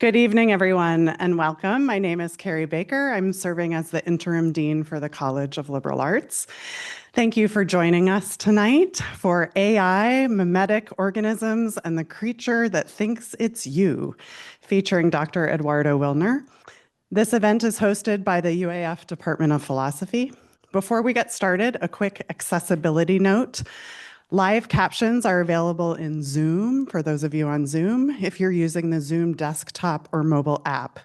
Good evening, everyone, and welcome. My name is Carrie Baker. I'm serving as the interim dean for the College of Liberal Arts. Thank you for joining us tonight for AI, Memetic Organisms, and the Creature That Thinks It's You, featuring Dr. Eduardo Wilner. This event is hosted by the UAF Department of Philosophy. Before we get started, a quick accessibility note. Live captions are available in Zoom for those of you on Zoom if you're using the Zoom desktop or mobile app.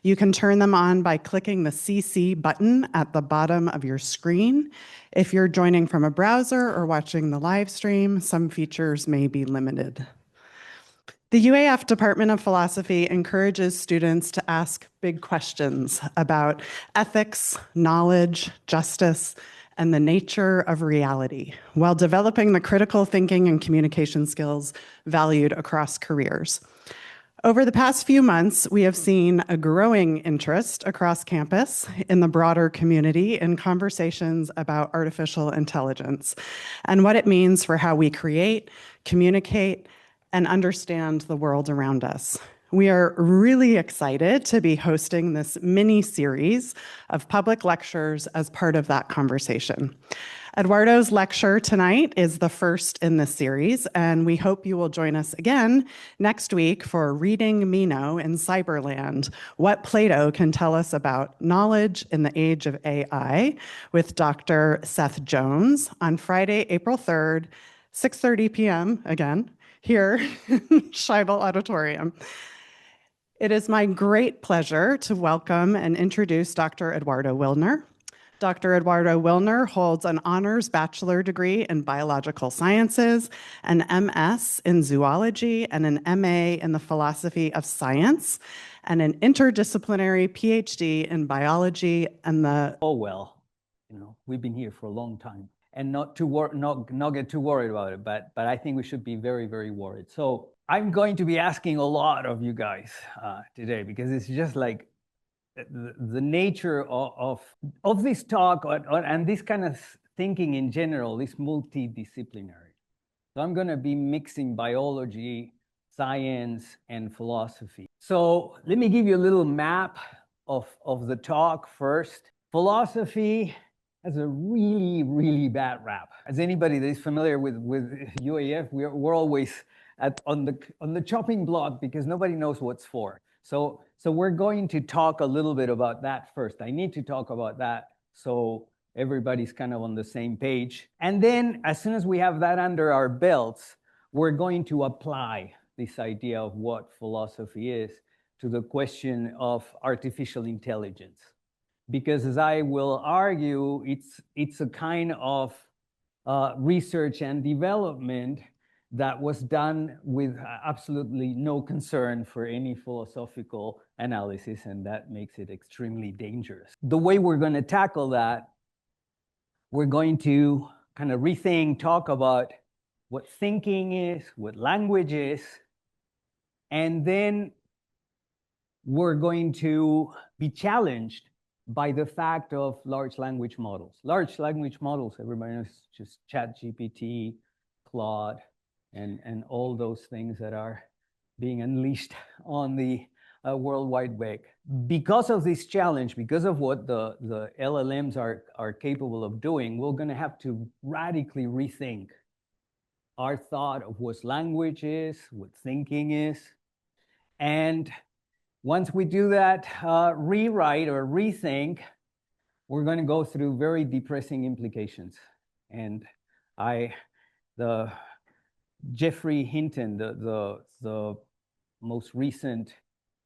You can turn them on by clicking the CC button at the bottom of your screen. If you're joining from a browser or watching the live stream, some features may be limited. The UAF Department of Philosophy encourages students to ask big questions about ethics, knowledge, justice, and the nature of reality, while developing the critical thinking and communication skills valued across careers. Over the past few months, we have seen a growing interest across campus in the broader community in conversations about artificial intelligence and what it means for how we create, communicate, and understand the world around us. We are really excited to be hosting this mini-series of public lectures as part of that conversation. Eduardo's lecture tonight is the first in this series, and we hope you will join us again next week for Reading Meno in Cyberland, What Plato Can Tell Us About Knowledge in the Age of AI, with Dr. Seth Jones on Friday, April 3rd, 6:30 p.m., again, here in Schaible Auditorium. It is my great pleasure to welcome and introduce Dr. Eduardo Wilner. Dr. Eduardo Wilner holds an honors bachelor degree in biological sciences, an MS in zoology, and an MA in the philosophy of science, and an interdisciplinary PhD in biology and the... Oh, well, we've been here for a long time and not get too worried about it, but I think we should be very, very worried. So I'm going to be asking a lot of you guys today because it's just like the nature of this talk and this kind of thinking in general is multidisciplinary. So I'm going to be mixing biology, science, and philosophy. So let me give you a little map of the talk first. Philosophy has a really, really bad rap. As anybody that is familiar with UAF, we're always on the chopping block because nobody knows what's for. So we're going to talk a little bit about that first. I need to talk about that so everybody's kind of on the same page. And then as soon as we have that under our belts, we're going to apply this idea of what philosophy is to the question of artificial intelligence. Because as I will argue, it's a kind of research and development that was done with absolutely no concern for any philosophical analysis, and that makes it extremely dangerous. The way we're going to tackle that, we're going to kind of rethink, talk about what thinking is, what language is, and then we're going to be challenged by the fact of large language models. Large language models, everybody knows, just ChatGPT, Claude, and all those things that are being unleashed on the World Wide Web. Because of this challenge, because of what the LLMs are capable of doing, we're going to have to radically rethink our thought of what language is, what thinking is. And once we do that rewrite or rethink, we're going to go through very depressing implications. And Geoffrey Hinton, the most recent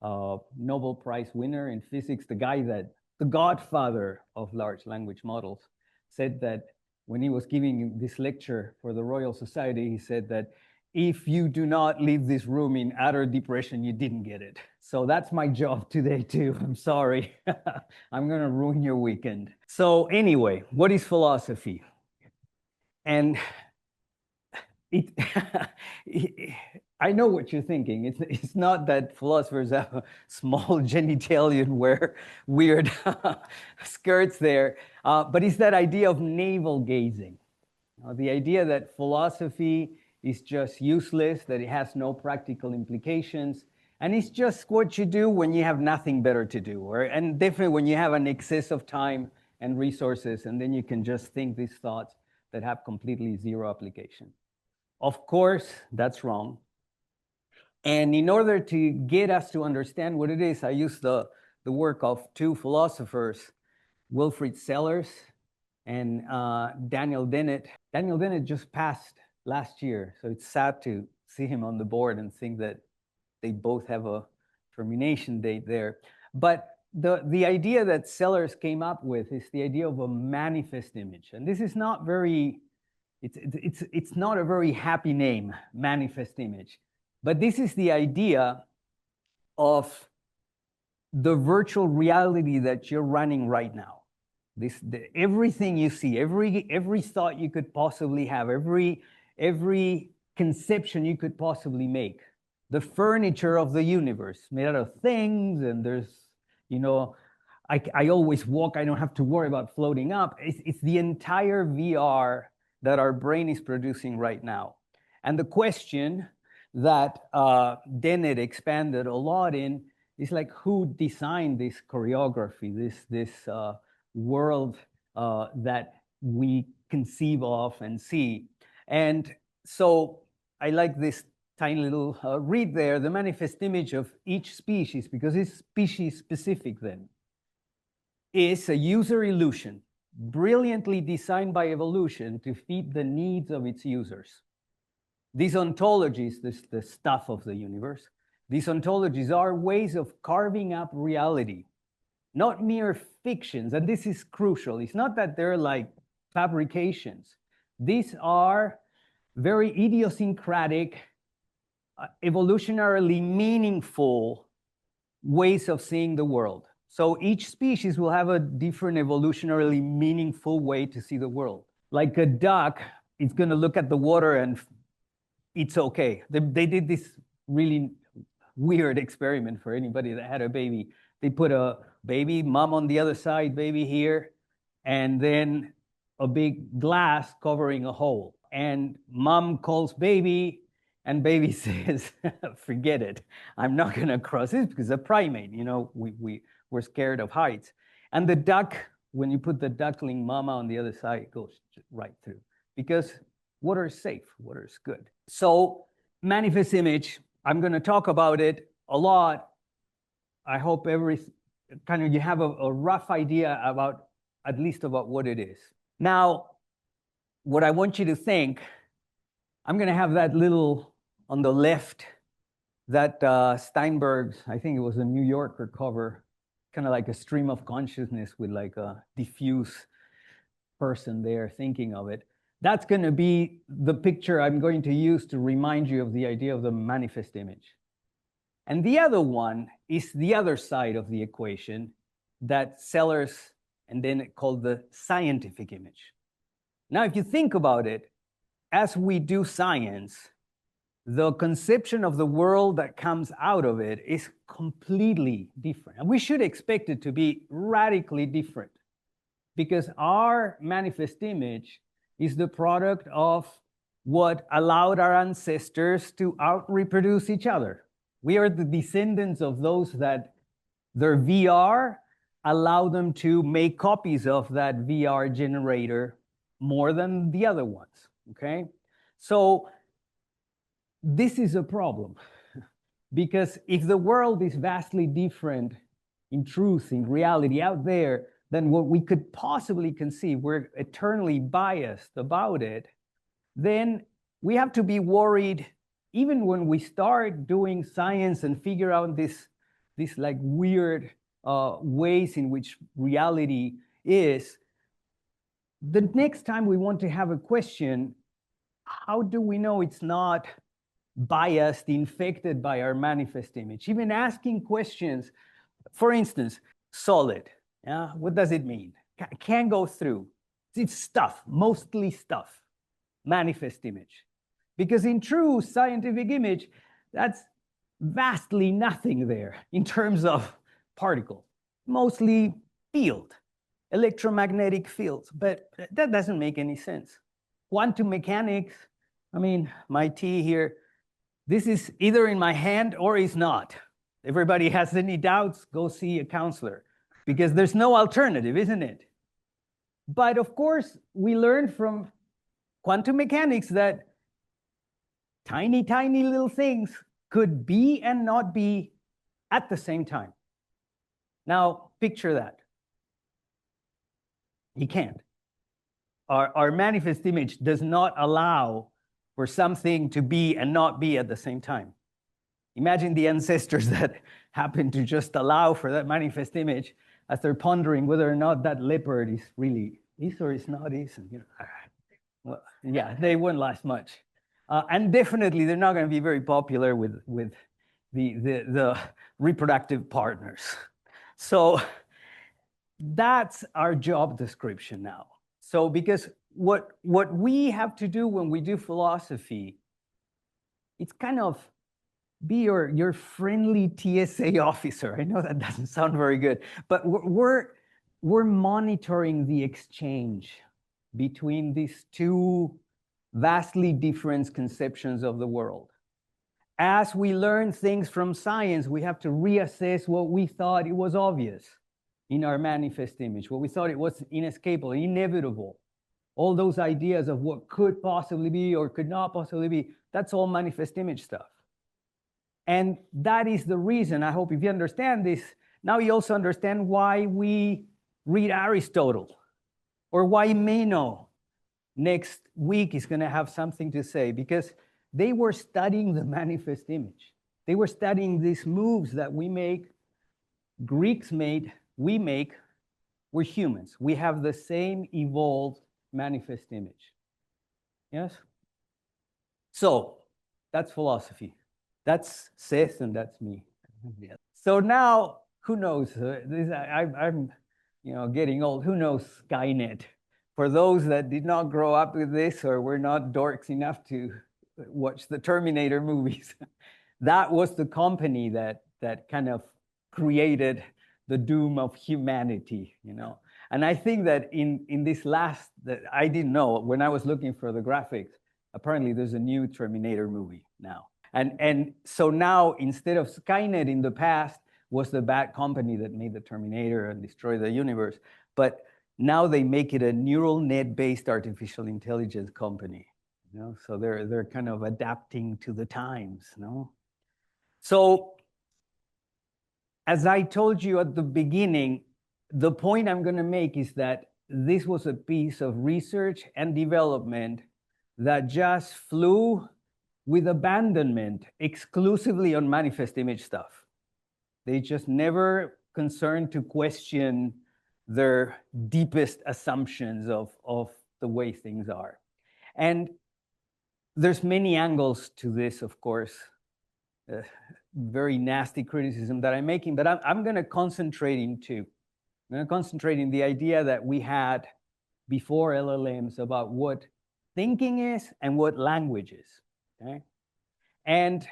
Nobel Prize winner in physics, the godfather of large language models, said that when he was giving this lecture for the Royal Society, he said that if you do not leave this room in utter depression, you didn't get it. So that's my job today too. I'm sorry. I'm going to ruin your weekend. So anyway, what is philosophy? And I know what you're thinking. It's not that philosophers have a small genitalium wear weird skirts there, but it's that idea of navel gazing. The idea that philosophy is just useless, that it has no practical implications, And it's just what you do when you have nothing better to do, and definitely when you have an excess of time and resources, and then you can just think these thoughts that have completely zero application. Of course, that's wrong. And in order to get us to understand what it is, I use the work of two philosophers, Wilfrid Sellars and Daniel Dennett. Daniel Dennett just passed last year, so it's sad to see him on the board and think that they both have a termination date there. But the idea that Sellars came up with is the idea of a manifest image. And this is not very, it's not a very happy name, manifest image. But this is the idea of the virtual reality that you're running right now. Everything you see, every thought you could possibly have, every conception you could possibly make, the furniture of the universe made out of things, and there's, I always walk, I don't have to worry about floating up. It's the entire VR that our brain is producing right now. And the question that Dennett expanded a lot in is like, who designed this choreography, this world that we conceive of and see? And so I like this tiny little read there, the manifest image of each species, because it's species specific then, is a user illusion brilliantly designed by evolution to feed the needs of its users. These ontologies, the stuff of the universe, these ontologies are ways of carving up reality, not mere fictions. And this is crucial. It's not that they're like fabrications. These are very idiosyncratic, evolutionarily meaningful ways of seeing the world. So each species will have a different evolutionarily meaningful way to see the world. Like a duck, it's going to look at the water and it's okay. They did this really weird experiment for anybody that had a baby. They put a baby, mom on the other side, baby here, and then a big glass covering a hole. And mom calls baby, and baby says, forget it. I'm not going to cross this because a primate, we're scared of heights. And the duck, when you put the duckling mama on the other side, it goes right through because water is safe, water is good. So manifest image, I'm going to talk about it a lot. I hope you have a rough idea about, at least about what it is. Now, what I want you to think, I'm going to have that little on the left, that Steinberg's, I think it was a New Yorker cover, kind of like a stream of consciousness with like a diffuse person there thinking of it. That's going to be the picture I'm going to use to remind you of the idea of the manifest image. And the other one is the other side of the equation that Sellars and then called the scientific image. Now, if you think about it, as we do science, the conception of the world that comes out of it is completely different. And we should expect it to be radically different because our manifest image is the product of what allowed our ancestors to out-reproduce each other. We are the descendants of those that their VR allowed them to make copies of that VR generator more than the other ones, okay? So this is a problem because if the world is vastly different in truth, in reality out there, than what we could possibly conceive, we're eternally biased about it, then we have to be worried even when we start doing science and figure out this like weird ways in which reality is. The next time we want to have a question, how do we know it's not biased, infected by our manifest image? Even asking questions, for instance, solid. Yeah, what does it mean? Can't go through. It's stuff, mostly stuff, manifest image. Because in true scientific image, that's vastly nothing there in terms of particle, mostly field, electromagnetic fields, but that doesn't make any sense. Quantum mechanics, I mean, my T here, this is either in my hand or is not. Everybody has any doubts, go see a counselor, because there's no alternative, isn't it? But of course, we learned from quantum mechanics that tiny, tiny little things could be and not be at the same time. Now, picture that. You can't. Our manifest image does not allow for something to be and not be at the same time. Imagine the ancestors that happen to just allow for that manifest image as they're pondering whether or not that leopard is really is or is not is. And, you know, well, yeah, they wouldn't last much. And definitely they're not going to be very popular with the reproductive partners. So that's our job description now. So because what we have to do when we do philosophy, it's kind of be your friendly TSA officer. I know that doesn't sound very good, but we're monitoring the exchange between these two vastly different conceptions of the world. As we learn things from science, we have to reassess what we thought it was obvious in our manifest image, what we thought it was inescapable, inevitable. All those ideas of what could possibly be or could not possibly be, that's all manifest image stuff. And that is the reason, I hope if you understand this, now you also understand why we read Aristotle, or why Meno next week is going to have something to say, because they were studying the manifest image. They were studying these moves that we make, Greeks made, we make, we're humans. We have the same evolved manifest image. Yes? So that's philosophy. That's Seth and that's me. So now, who knows? I'm getting old. Who knows Skynet? For those that did not grow up with this or were not dorks enough to watch the Terminator movies, that was the company that kind of created the doom of humanity, And I think that in this last, that I didn't know, when I was looking for the graphics, apparently there's a new Terminator movie now. And so now, instead of Skynet in the past was the bad company that made the Terminator and destroyed the universe, but now they make it a neural net-based artificial intelligence company. So they're kind of adapting to the times. So as I told you at the beginning, the point I'm going to make is that this was a piece of research and development that just flew with abandonment exclusively on manifest image stuff. They just never concerned to question their deepest assumptions of the way things are. And there's many angles to this, of course, very nasty criticism that I'm making, but I'm going to concentrate in two. I'm going to concentrate in the idea that we had before LLMs about what thinking is and what language is. Okay? And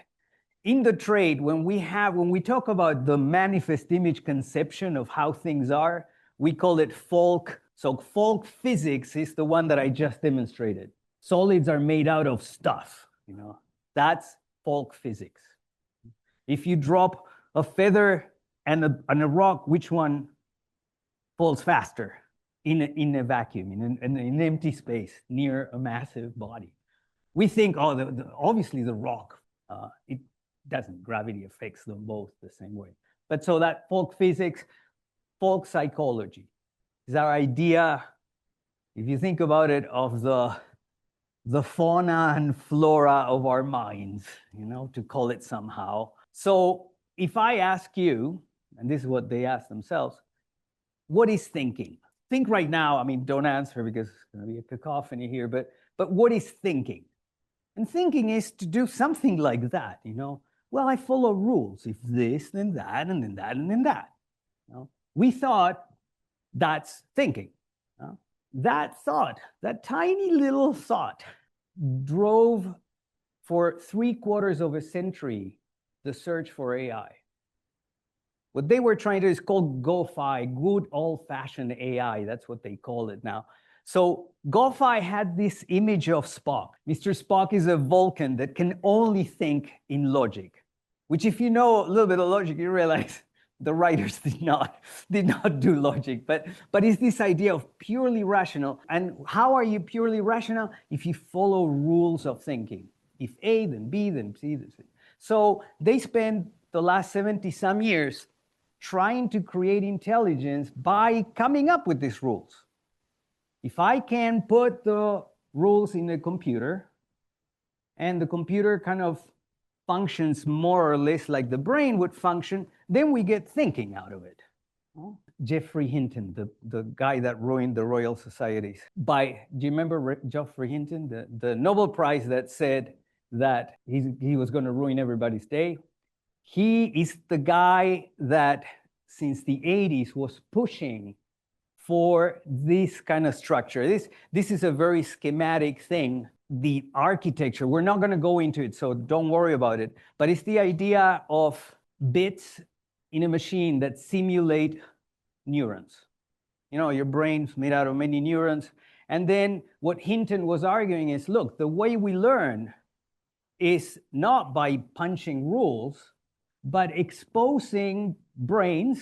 in the trade, when we talk about the manifest image conception of how things are, we call it folk. So folk physics is the one that I just demonstrated. Solids are made out of stuff, That's folk physics. If you drop a feather and a rock, which one falls faster in a vacuum, in an empty space near a massive body? We think, obviously the rock, it doesn't. Gravity affects them both the same way. But so that folk physics, folk psychology is our idea, if you think about it, of the fauna and flora of our minds, to call it somehow. So if I ask you, and this is what they ask themselves, what is thinking? Think right now. Don't answer because it's going to be a cacophony here, but what is thinking? And thinking is to do something like that, Well, I follow rules. If this, then that, and then that, and then that. We thought that's thinking. That thought, that tiny little thought, drove for 3/4 of a century the search for AI. What they were trying to do is called GoFi, good old-fashioned AI. That's what they call it now. So GoFi had this image of Spock. Mr. Spock is a Vulcan that can only think in logic. which if you know a little bit of logic, you realize the writers did not do logic, but it's this idea of purely rational. And how are you purely rational? If you follow rules of thinking. If A, then B, then C, then C. So they spent the last 70 some years trying to create intelligence by coming up with these rules. If I can put the rules in a computer, and the computer kind of functions more or less like the brain would function, then we get thinking out of it. Geoffrey Hinton, the guy that ruined the Royal Societies. Do you remember Geoffrey Hinton, the Nobel Prize that said that he was going to ruin everybody's day? He is the guy that since the 80s was pushing for this kind of structure. This is a very schematic thing. The architecture, we're not going to go into it, so don't worry about it. But it's the idea of bits in a machine that simulate neurons. You know, your brain's made out of many neurons. And then what Hinton was arguing is, look, the way we learn is not by punching rules, but exposing brains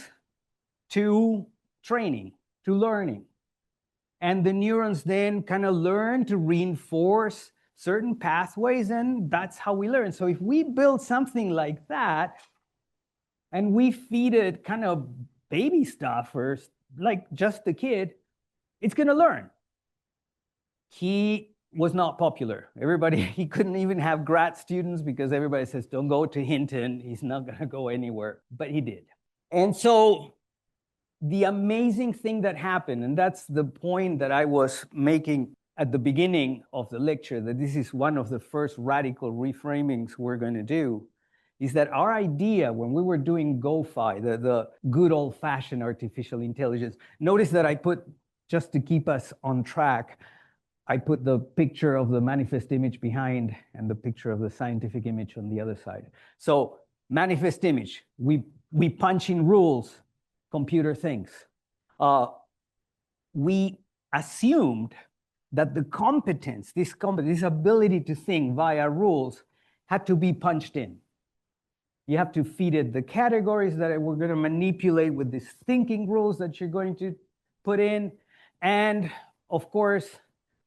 to training, to learning. And the neurons then kind of learn to reinforce certain pathways, and that's how we learn. So if we build something like that, and we feed it kind of baby stuff, or like just the kid, it's going to learn. He was not popular. He couldn't even have grad students because everybody says, don't go to Hinton. He's not going to go anywhere. But he did. And so the amazing thing that happened, and that's the point that I was making at the beginning of the lecture, that this is one of the first radical reframings we're going to do, is that our idea when we were doing GoFi, the good old-fashioned artificial intelligence, notice that I put, just to keep us on track, I put the picture of the manifest image behind and the picture of the scientific image on the other side. So manifest image, we punch in rules, computer thinks. We assumed that the competence, this ability to think via rules, had to be punched in. You have to feed it the categories that we're going to manipulate with these thinking rules that you're going to put in. And of course,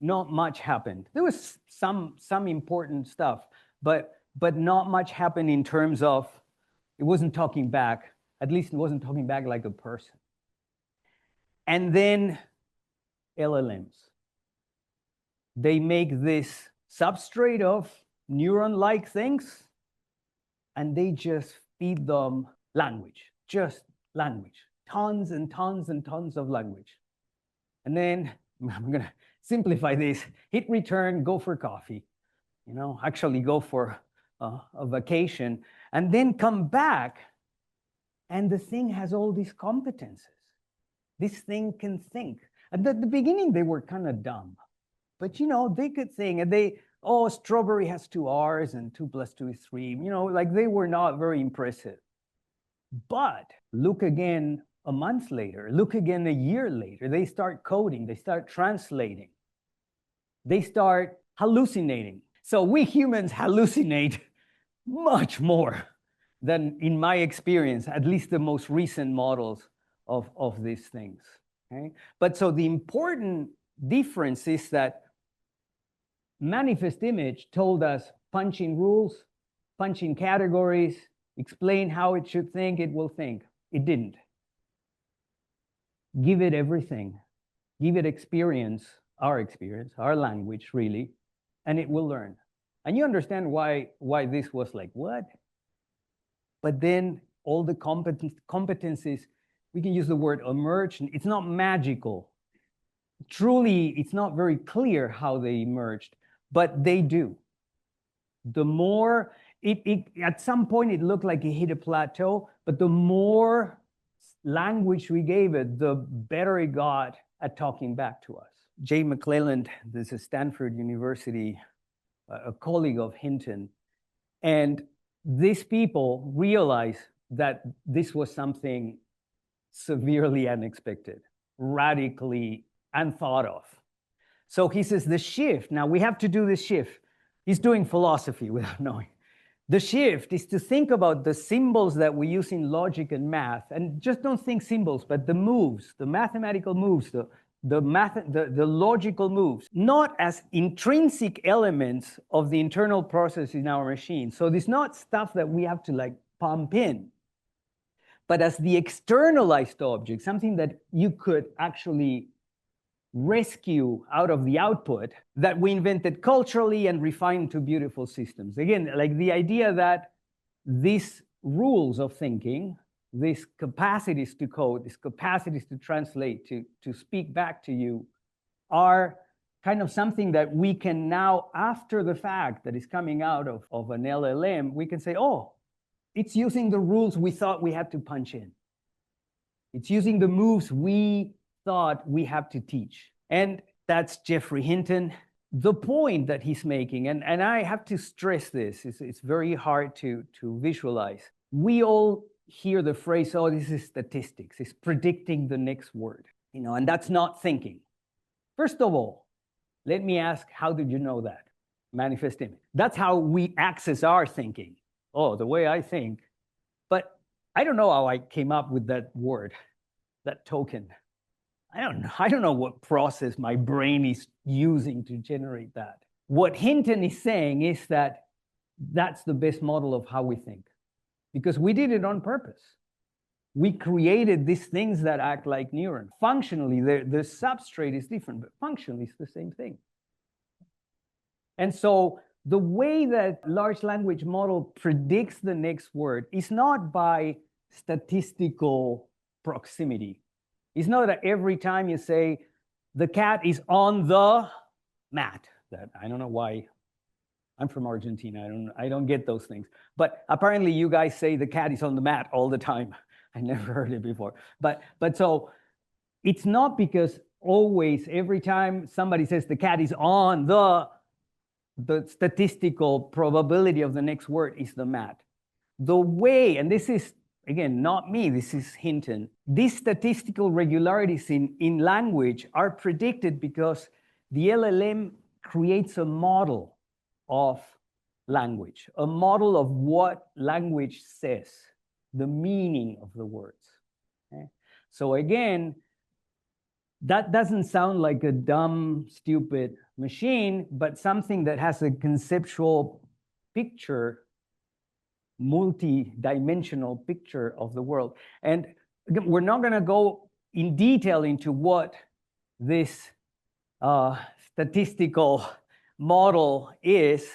not much happened. There was some important stuff, but not much happened in terms of, it wasn't talking back. At least it wasn't talking back like a person. And then LLMs. They make this substrate of neuron-like things, and they just feed them language, just language, tons and tons and tons of language. And then I'm going to simplify this, hit return, go for coffee, actually go for a vacation, and then come back, and the thing has all these competences. This thing can think. At the beginning, they were kind of dumb, but they could think, and strawberry has 2 R's and 2 + 2 is 3, like they were not very impressive. But look again a month later, look again a year later, they start coding, they start translating, they start hallucinating. So we humans hallucinate much more than, in my experience, at least the most recent models of these things. Okay? But so the important difference is that manifest image told us punch in rules, punch in categories, explain how it should think, it will think. It didn't. Give it everything. Give it experience, our language, really, and it will learn. And you understand why this was like, what? But then all the competencies, we can use the word emerge. It's not magical. Truly, it's not very clear how they emerged, but they do. The more, at some point it looked like it hit a plateau, but the more language we gave it, the better it got at talking back to us. Jay McClelland, this is Stanford University, a colleague of Hinton, and these people realized that this was something severely unexpected, radically unthought of. So he says the shift, now we have to do this shift. He's doing philosophy without knowing. The shift is to think about the symbols that we use in logic and math, and just don't think symbols, but the moves, the mathematical moves, the logical moves, not as intrinsic elements of the internal process in our machine. So it's not stuff that we have to like pump in, but as the externalized object, something that you could actually rescue out of the output that we invented culturally and refined to beautiful systems. Again, like the idea that these rules of thinking, these capacities to code, these capacities to translate, to speak back to you, are kind of something that we can now, after the fact that is coming out of an LLM, we can say, oh, it's using the rules we thought we had to punch in. It's using the moves we thought we have to teach. And that's Geoffrey Hinton. The point that he's making, and I have to stress this, it's very hard to visualize. We all hear the phrase, oh, this is statistics, it's predicting the next word, and that's not thinking. First of all, let me ask, how did you know that? Manifest image. That's how we access our thinking. Oh, the way I think. But I don't know how I came up with that word, that token. I don't know what process my brain is using to generate that. What Hinton is saying is that that's the best model of how we think, because we did it on purpose. We created these things that act like neurons. Functionally, the substrate is different, but functionally it's the same thing. And so the way that large language model predicts the next word is not by statistical proximity. It's not that every time you say the cat is on the mat. That I don't know why. I'm from Argentina. I don't get those things. But apparently you guys say the cat is on the mat all the time. I never heard it before. But so it's not because always every time somebody says the cat is on the statistical probability of the next word is the mat. The way, and this is again, not me, this is Hinton. These statistical regularities in language are predicted because the LLM creates a model of language, a model of what language says, the meaning of the words. Okay? So again, that doesn't sound like a dumb, stupid machine, but something that has a conceptual picture, multi-dimensional picture of the world. And again, we're not going to go in detail into what this statistical model is,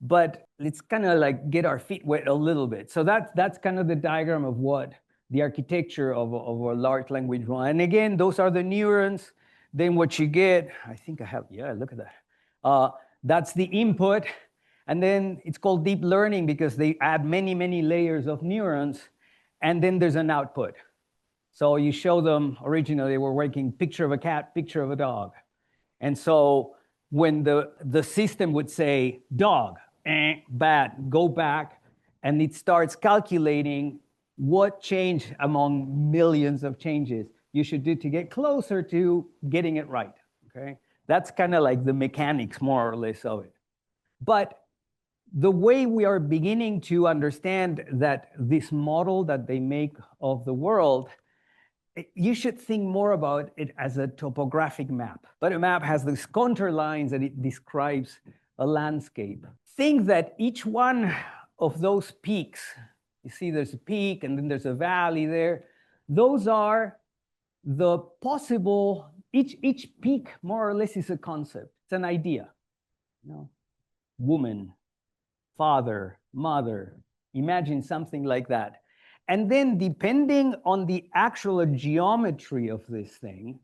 but let's kind of like get our feet wet a little bit. So that's kind of the diagram of what the architecture of a large language model. And again, those are the neurons. Then what you get, I think I have, yeah, look at that. That's the input. And then it's called deep learning because they add many, many layers of neurons. And then there's an output. So you show them, originally they were working picture of a cat, picture of a dog. And so when the system would say, dog, bad, go back, and it starts calculating what change among millions of changes you should do to get closer to getting it right, okay? That's kind of like the mechanics, more or less, of it. But the way we are beginning to understand that this model that they make of the world, you should think more about it as a topographic map. But a map has these contour lines that it describes a landscape. Think that each one of those peaks, you see there's a peak and then there's a valley there. Those are the possible, each peak more or less is a concept. It's an idea. You know, woman, father, mother, imagine something like that. And then depending on the actual geometry of this thing,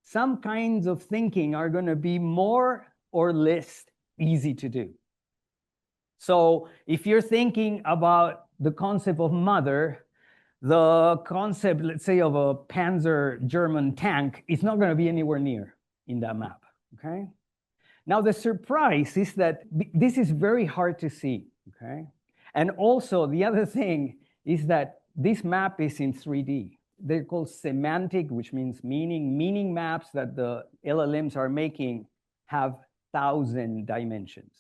some kinds of thinking are going to be more or less easy to do. So if you're thinking about the concept of mother, the concept, let's say, of a Panzer German tank is not going to be anywhere near in that map, okay? Now, the surprise is that this is very hard to see, okay? And also, the other thing is that this map is in 3D. They're called semantic, which means meaning. Meaning maps that the LLMs are making have 1,000 dimensions.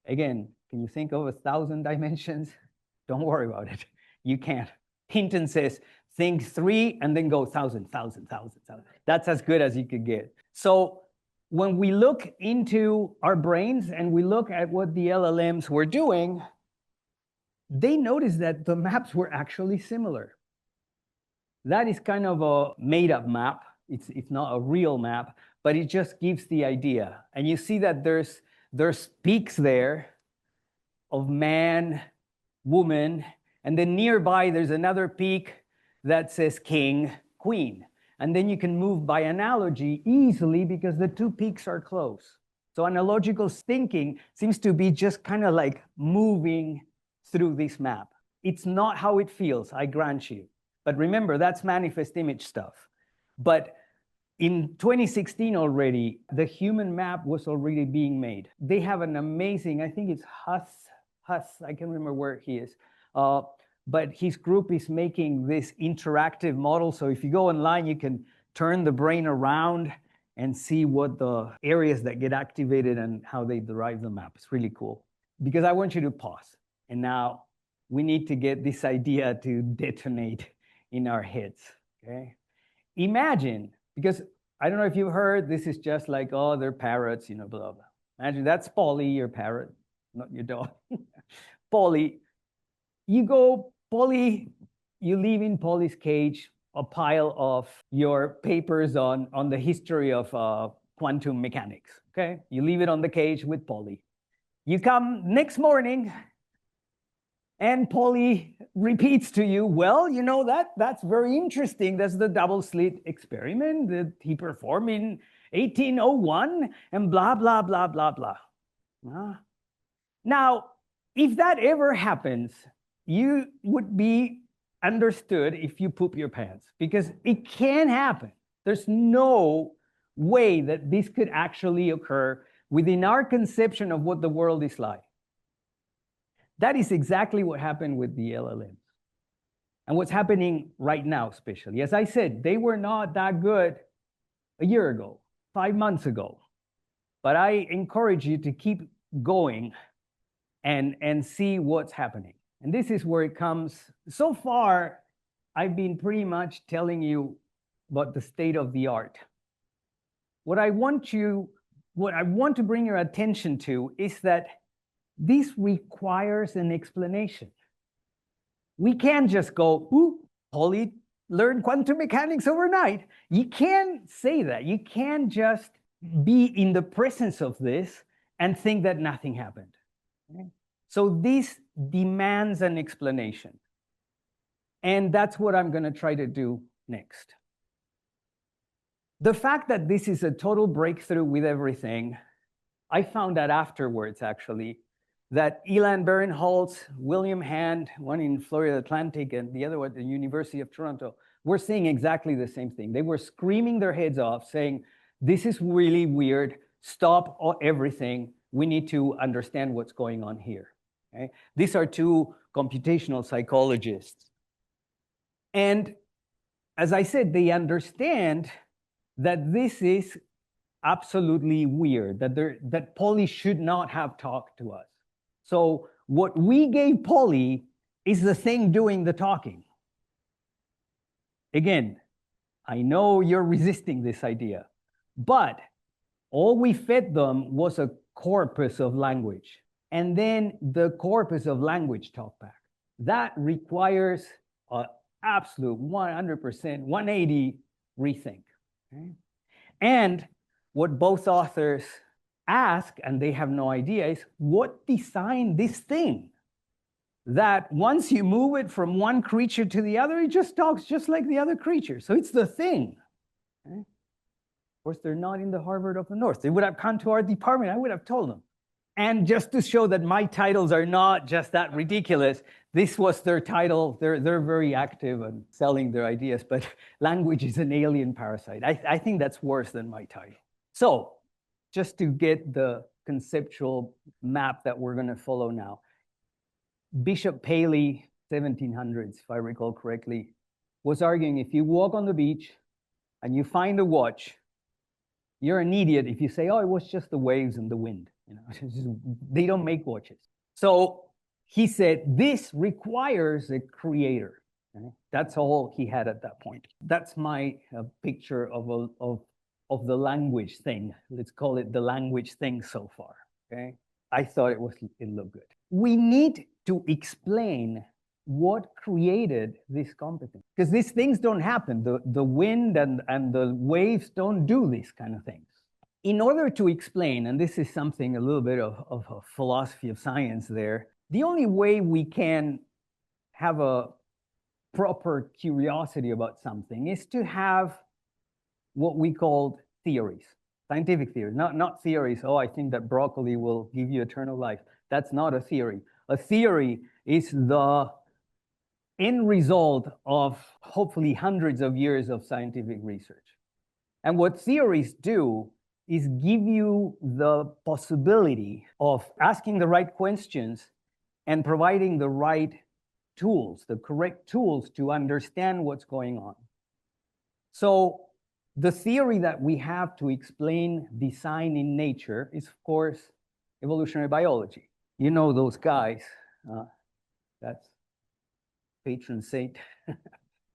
Again, Can you think of 1,000 dimensions? Don't worry about it. You can't. Hinton says, think 3 and then go 1,000, 1,000, 1,000, 1,000. That's as good as you could get. So when we look into our brains and we look at what the LLMs were doing, they noticed that the maps were actually similar. That is kind of a made-up map. It's not a real map, but it just gives the idea. And you see that there's peaks there of man, woman, and then nearby there's another peak that says king, queen. And then you can move by analogy easily because the two peaks are close. So analogical thinking seems to be just kind of like moving through this map. It's not how it feels, I grant you. But remember, that's manifest image stuff. But in 2016 already, the human map was already being made. They have an amazing, I think it's Huss, I can't remember where he is. But his group is making this interactive model. So if you go online, you can turn the brain around and see what the areas that get activated and how they derive the map. It's really cool. Because I want you to pause. And now we need to get this idea to detonate in our heads, okay? Imagine, because I don't know if you've heard, this is just like, oh, they're parrots, blah, blah. Imagine that's Polly, your parrot, not your dog. Polly, Polly, you leave in Polly's cage a pile of your papers on the history of quantum mechanics, okay? You leave it on the cage with Polly. You come next morning, and Polly repeats to you, well, that's very interesting. That's the double slit experiment that he performed in 1801 and blah, blah, blah, blah, blah. Now, if that ever happens, you would be understood if you poop your pants, because it can happen. There's no way that this could actually occur within our conception of what the world is like. That is exactly what happened with the LLMs. And what's happening right now, especially. As I said, they were not that good a year ago, 5 months ago. But I encourage you to keep going and see what's happening. And this is where it comes. So far, I've been pretty much telling you about the state of the art. What I want to bring your attention to is that this requires an explanation. We can't just go, ooh, Polly learned quantum mechanics overnight. You can't say that. You can't just be in the presence of this and think that nothing happened. Okay? So this demands an explanation. And that's what I'm going to try to do next. The fact that this is a total breakthrough with everything, I found out afterwards, actually, that Ilan Barinholtz, William Hand, one in Florida Atlantic and the other one at the University of Toronto, were saying exactly the same thing. They were screaming their heads off, saying, this is really weird, stop everything, we need to understand what's going on here. Okay? These are two computational psychologists. And as I said, they understand that this is absolutely weird, that Polly should not have talked to us. So what we gave Polly is the thing doing the talking. Again, I know you're resisting this idea, but all we fed them was a corpus of language. And then the corpus of language talk back. That requires an absolute 100%, 180 rethink. Okay? And what both authors ask, and they have no idea, is what designed this thing that once you move it from one creature to the other, it just talks just like the other creature. So it's the thing. Okay? Of course, they're not in the Harvard of the North. They would have come to our department. I would have told them. And just to show that my titles are not just that ridiculous, this was their title. They're very active and selling their ideas, but language is an alien parasite. I think that's worse than my title. So just to get the conceptual map that we're going to follow now. Bishop Paley, 1700s, if I recall correctly, was arguing if you walk on the beach and you find a watch, you're an idiot if you say, oh, it was just the waves and the wind. They don't make watches. So he said, this requires a creator. Okay? That's all he had at that point. That's my picture of the language thing. Let's call it the language thing so far. Okay, I thought it looked good. We need to explain what created this competence, because these things don't happen. The wind and the waves don't do these kind of things. In order to explain, and this is something a little bit of a philosophy of science there, the only way we can have a proper curiosity about something is to have what we call theories, scientific theories, not theories, oh, I think that broccoli will give you eternal life. That's not a theory. A theory is the end result of hopefully hundreds of years of scientific research. And what theories do is give you the possibility of asking the right questions and providing the right tools, the correct tools to understand what's going on. So the theory that we have to explain design in nature is, of course, evolutionary biology. You know those guys. That's patron saint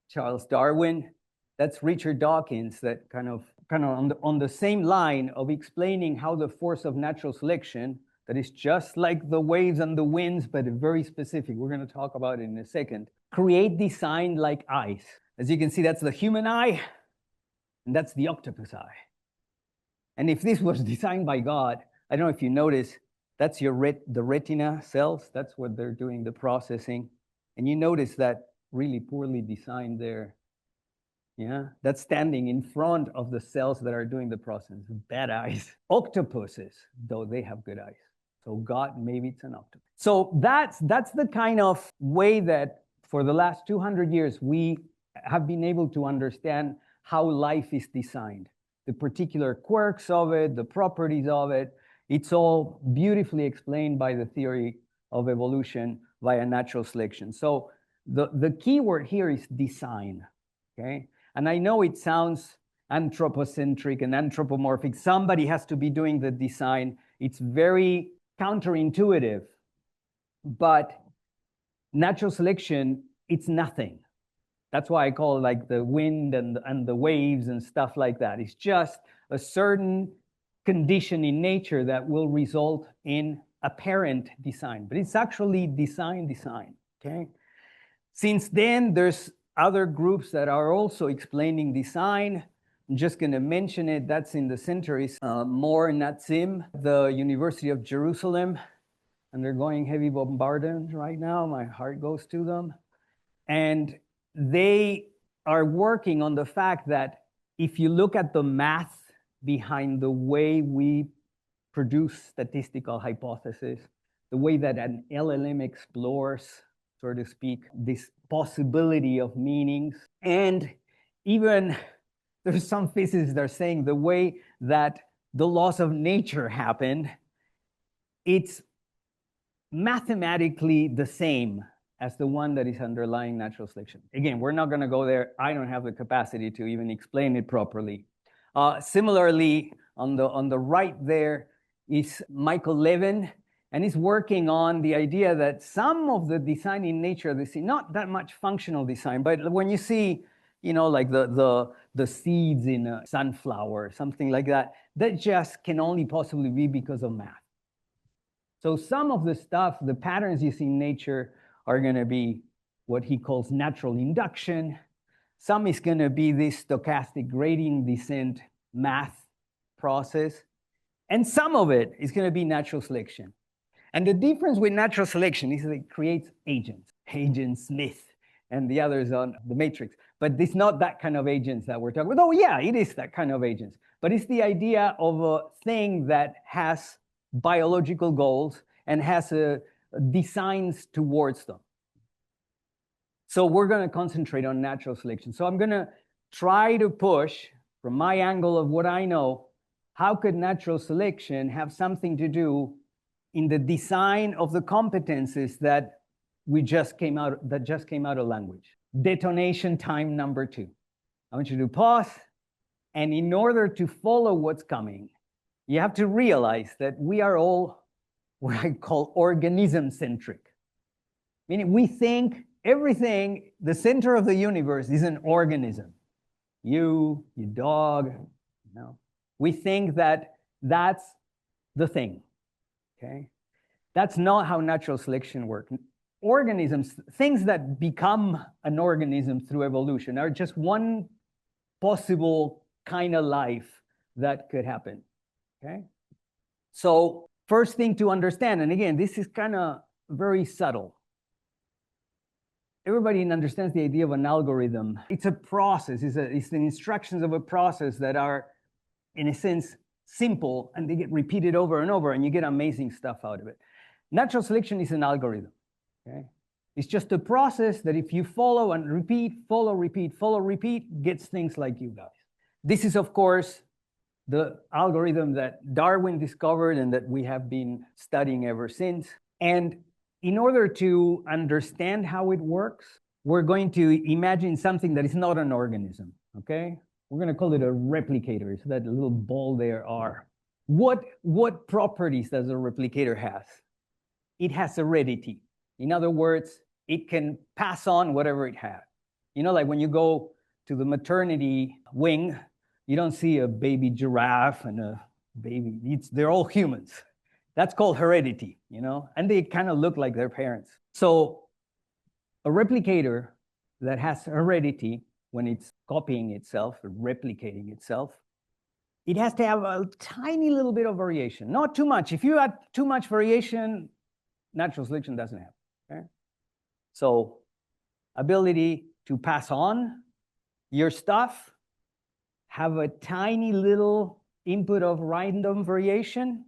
Charles Darwin. That's Richard Dawkins, that kind of on the same line of explaining how the force of natural selection, that is just like the waves and the winds, but very specific, we're going to talk about it in a second, create design like eyes. As you can see, that's the human eye, and that's the octopus eye. And if this was designed by God, I don't know if you notice, that's the retina cells, that's what they're doing the processing. And you notice that really poorly designed there. Yeah, that's standing in front of the cells that are doing the process. Bad eyes. Octopuses, though, they have good eyes. So God, maybe it's an octopus. So that's the kind of way that for the last 200 years, we have been able to understand how life is designed. The particular quirks of it, the properties of it, it's all beautifully explained by the theory of evolution via natural selection. So the key word here is design, okay? And I know it sounds anthropocentric and anthropomorphic. Somebody has to be doing the design. It's very counterintuitive, but natural selection, it's nothing. That's why I call it like the wind and the waves and stuff like that. It's just a certain condition in nature that will result in apparent design, but it's actually design, okay? Since then, there's other groups that are also explaining design. I'm just going to mention it. That's in the center is Mor Natzim, the University of Jerusalem. Undergoing heavy bombardment right now. My heart goes to them. And they are working on the fact that if you look at the math behind the way we produce statistical hypotheses, the way that an LLM explores, so to speak, this possibility of meanings. And even there's some physicists that are saying the way that the laws of nature happen, it's mathematically the same as the one that is underlying natural selection. Again, we're not going to go there. I don't have the capacity to even explain it properly. Similarly, on the right there is Michael Levin, and he's working on the idea that some of the design in nature, not that much functional design, but when you see, you know, like the seeds in a sunflower, something like that, that just can only possibly be because of math. So some of the stuff, the patterns you see in nature are going to be what he calls natural induction. Some is going to be this stochastic gradient descent math process. And some of it is going to be natural selection. And the difference with natural selection is that it creates agents, Agent Smith and the others on the matrix. But it's not that kind of agents that we're talking about. Oh, yeah, it is that kind of agents. But it's the idea of a thing that has biological goals and has designs towards them. So we're going to concentrate on natural selection. So I'm going to try to push, from my angle of what I know, how could natural selection have something to do in the design of the competencies that just came out of language? Detonation time number 2. I want you to pause, and in order to follow what's coming, you have to realize that we are all what I call organism-centric. Meaning we think everything, the center of the universe is an organism. You, your dog, you know. We think that that's the thing, okay? That's not how natural selection works. Organisms, things that become an organism through evolution are just one possible kind of life that could happen, okay? So first thing to understand, and again, this is kind of very subtle. Everybody understands the idea of an algorithm. It's a process, it's the instructions of a process that are, in a sense, simple, and they get repeated over and over, and you get amazing stuff out of it. Natural selection is an algorithm, okay? It's just a process that if you follow and repeat, follow, repeat, gets things like you guys. This is, of course, the algorithm that Darwin discovered and that we have been studying ever since. And in order to understand how it works, we're going to imagine something that is not an organism, okay? We're going to call it a replicator. So that little ball there are. What properties does a replicator have? It has heredity. In other words, it can pass on whatever it had. You know, like when you go to the maternity wing, you don't see a baby giraffe and a baby, they're all humans. That's called heredity, you know, and they kind of look like their parents. So a replicator that has heredity, when it's copying itself or replicating itself, it has to have a tiny little bit of variation, not too much. If you add too much variation, natural selection doesn't happen, okay? So ability to pass on your stuff, have a tiny little input of random variation,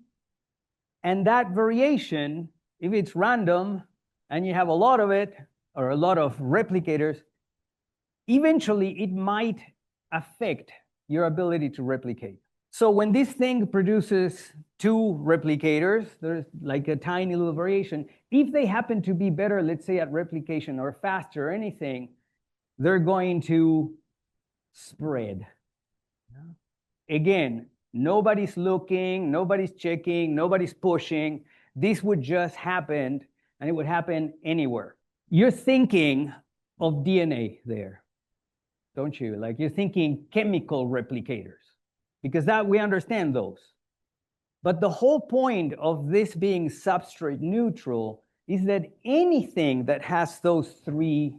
and that variation, if it's random and you have a lot of it, or a lot of replicators, eventually it might affect your ability to replicate. So when this thing produces two replicators, there's like a tiny little variation. If they happen to be better, let's say at replication or faster or anything, they're going to spread. Again, nobody's looking, nobody's checking, nobody's pushing. This would just happen, and it would happen anywhere. You're thinking of DNA there, don't you? Like you're thinking chemical replicators, because that we understand those. But the whole point of this being substrate neutral is that anything that has those three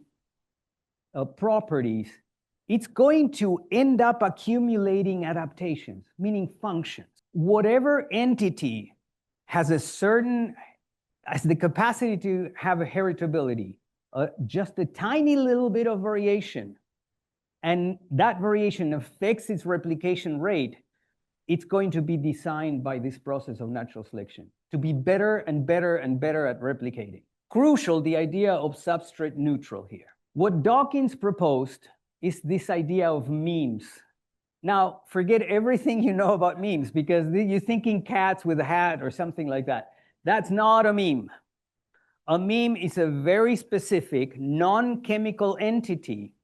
properties, it's going to end up accumulating adaptations, meaning functions. Whatever entity has the capacity to have a heritability, just a tiny little bit of variation, and that variation affects its replication rate, it's going to be designed by this process of natural selection to be better and better and better at replicating. Crucial, the idea of substrate neutral here. What Dawkins proposed is this idea of memes. Now, forget everything you know about memes, because you're thinking cats with a hat or something like that. That's not a meme. A meme is a very specific non-chemical entity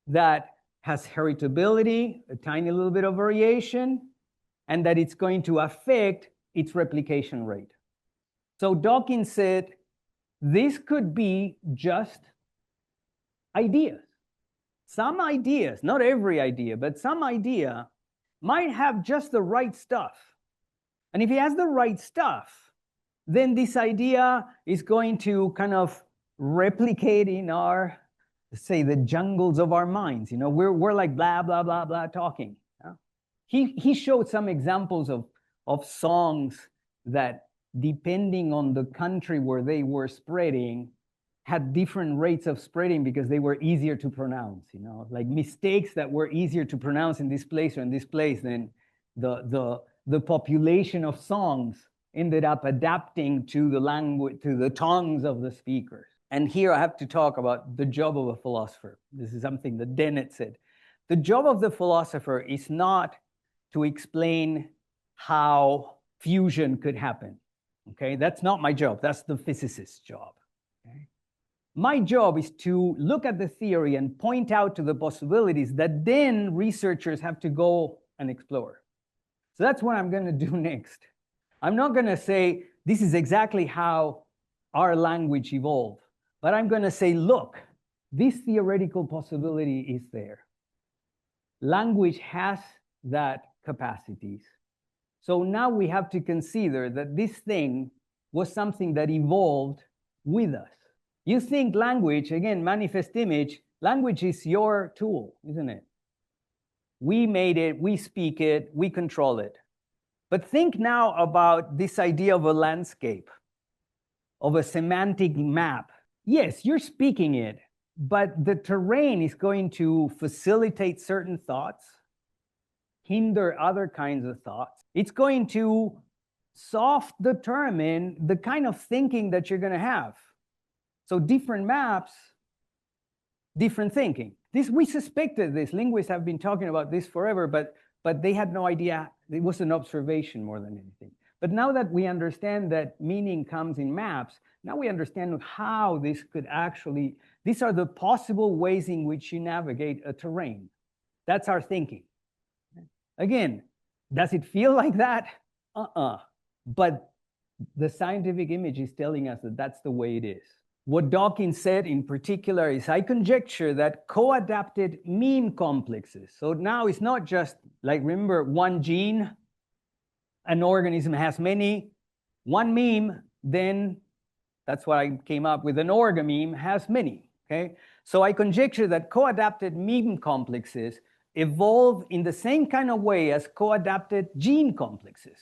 that has heritability, a tiny little bit of variation, and that it's going to affect its replication rate. So Dawkins said, this could be just ideas. Some ideas, not every idea, but some idea might have just the right stuff. And if it has the right stuff, then this idea is going to kind of replicate in our, say, the jungles of our minds. You know, we're like blah, blah, blah, blah talking. Yeah? He showed some examples of songs that, depending on the country where they were spreading, had different rates of spreading because they were easier to pronounce, you know, like mistakes that were easier to pronounce in this place or in this place, then the population of songs ended up adapting to the language, to the tongues of the speakers. And here I have to talk about the job of a philosopher. This is something that Dennett said. The job of the philosopher is not to explain how fusion could happen, okay? That's not my job, that's the physicist's job, okay? My job is to look at the theory and point out to the possibilities that then researchers have to go and explore. So that's what I'm going to do next. I'm not going to say, this is exactly how our language evolved. But I'm going to say, look, this theoretical possibility is there. Language has that capacities. So now we have to consider that this thing was something that evolved with us. You think language, again, manifest image, language is your tool, isn't it? We made it, we speak it, we control it. But think now about this idea of a landscape, of a semantic map. Yes, you're speaking it, but the terrain is going to facilitate certain thoughts, hinder other kinds of thoughts. It's going to soft determine the kind of thinking that you're going to have. So different maps, different thinking. We suspected this. Linguists have been talking about this forever, but they had no idea. It was an observation more than anything. But now that we understand that meaning comes in maps, now we understand how this could actually, these are the possible ways in which you navigate a terrain. That's our thinking. Again, does it feel like that? But the scientific image is telling us that that's the way it is. What Dawkins said in particular is, I conjecture that co-adapted meme complexes. So now it's not just like, remember, one gene, an organism has many, one meme, then that's what I came up with, an orgameme has many, okay? So I conjecture that co-adapted meme complexes evolve in the same kind of way as co-adapted gene complexes.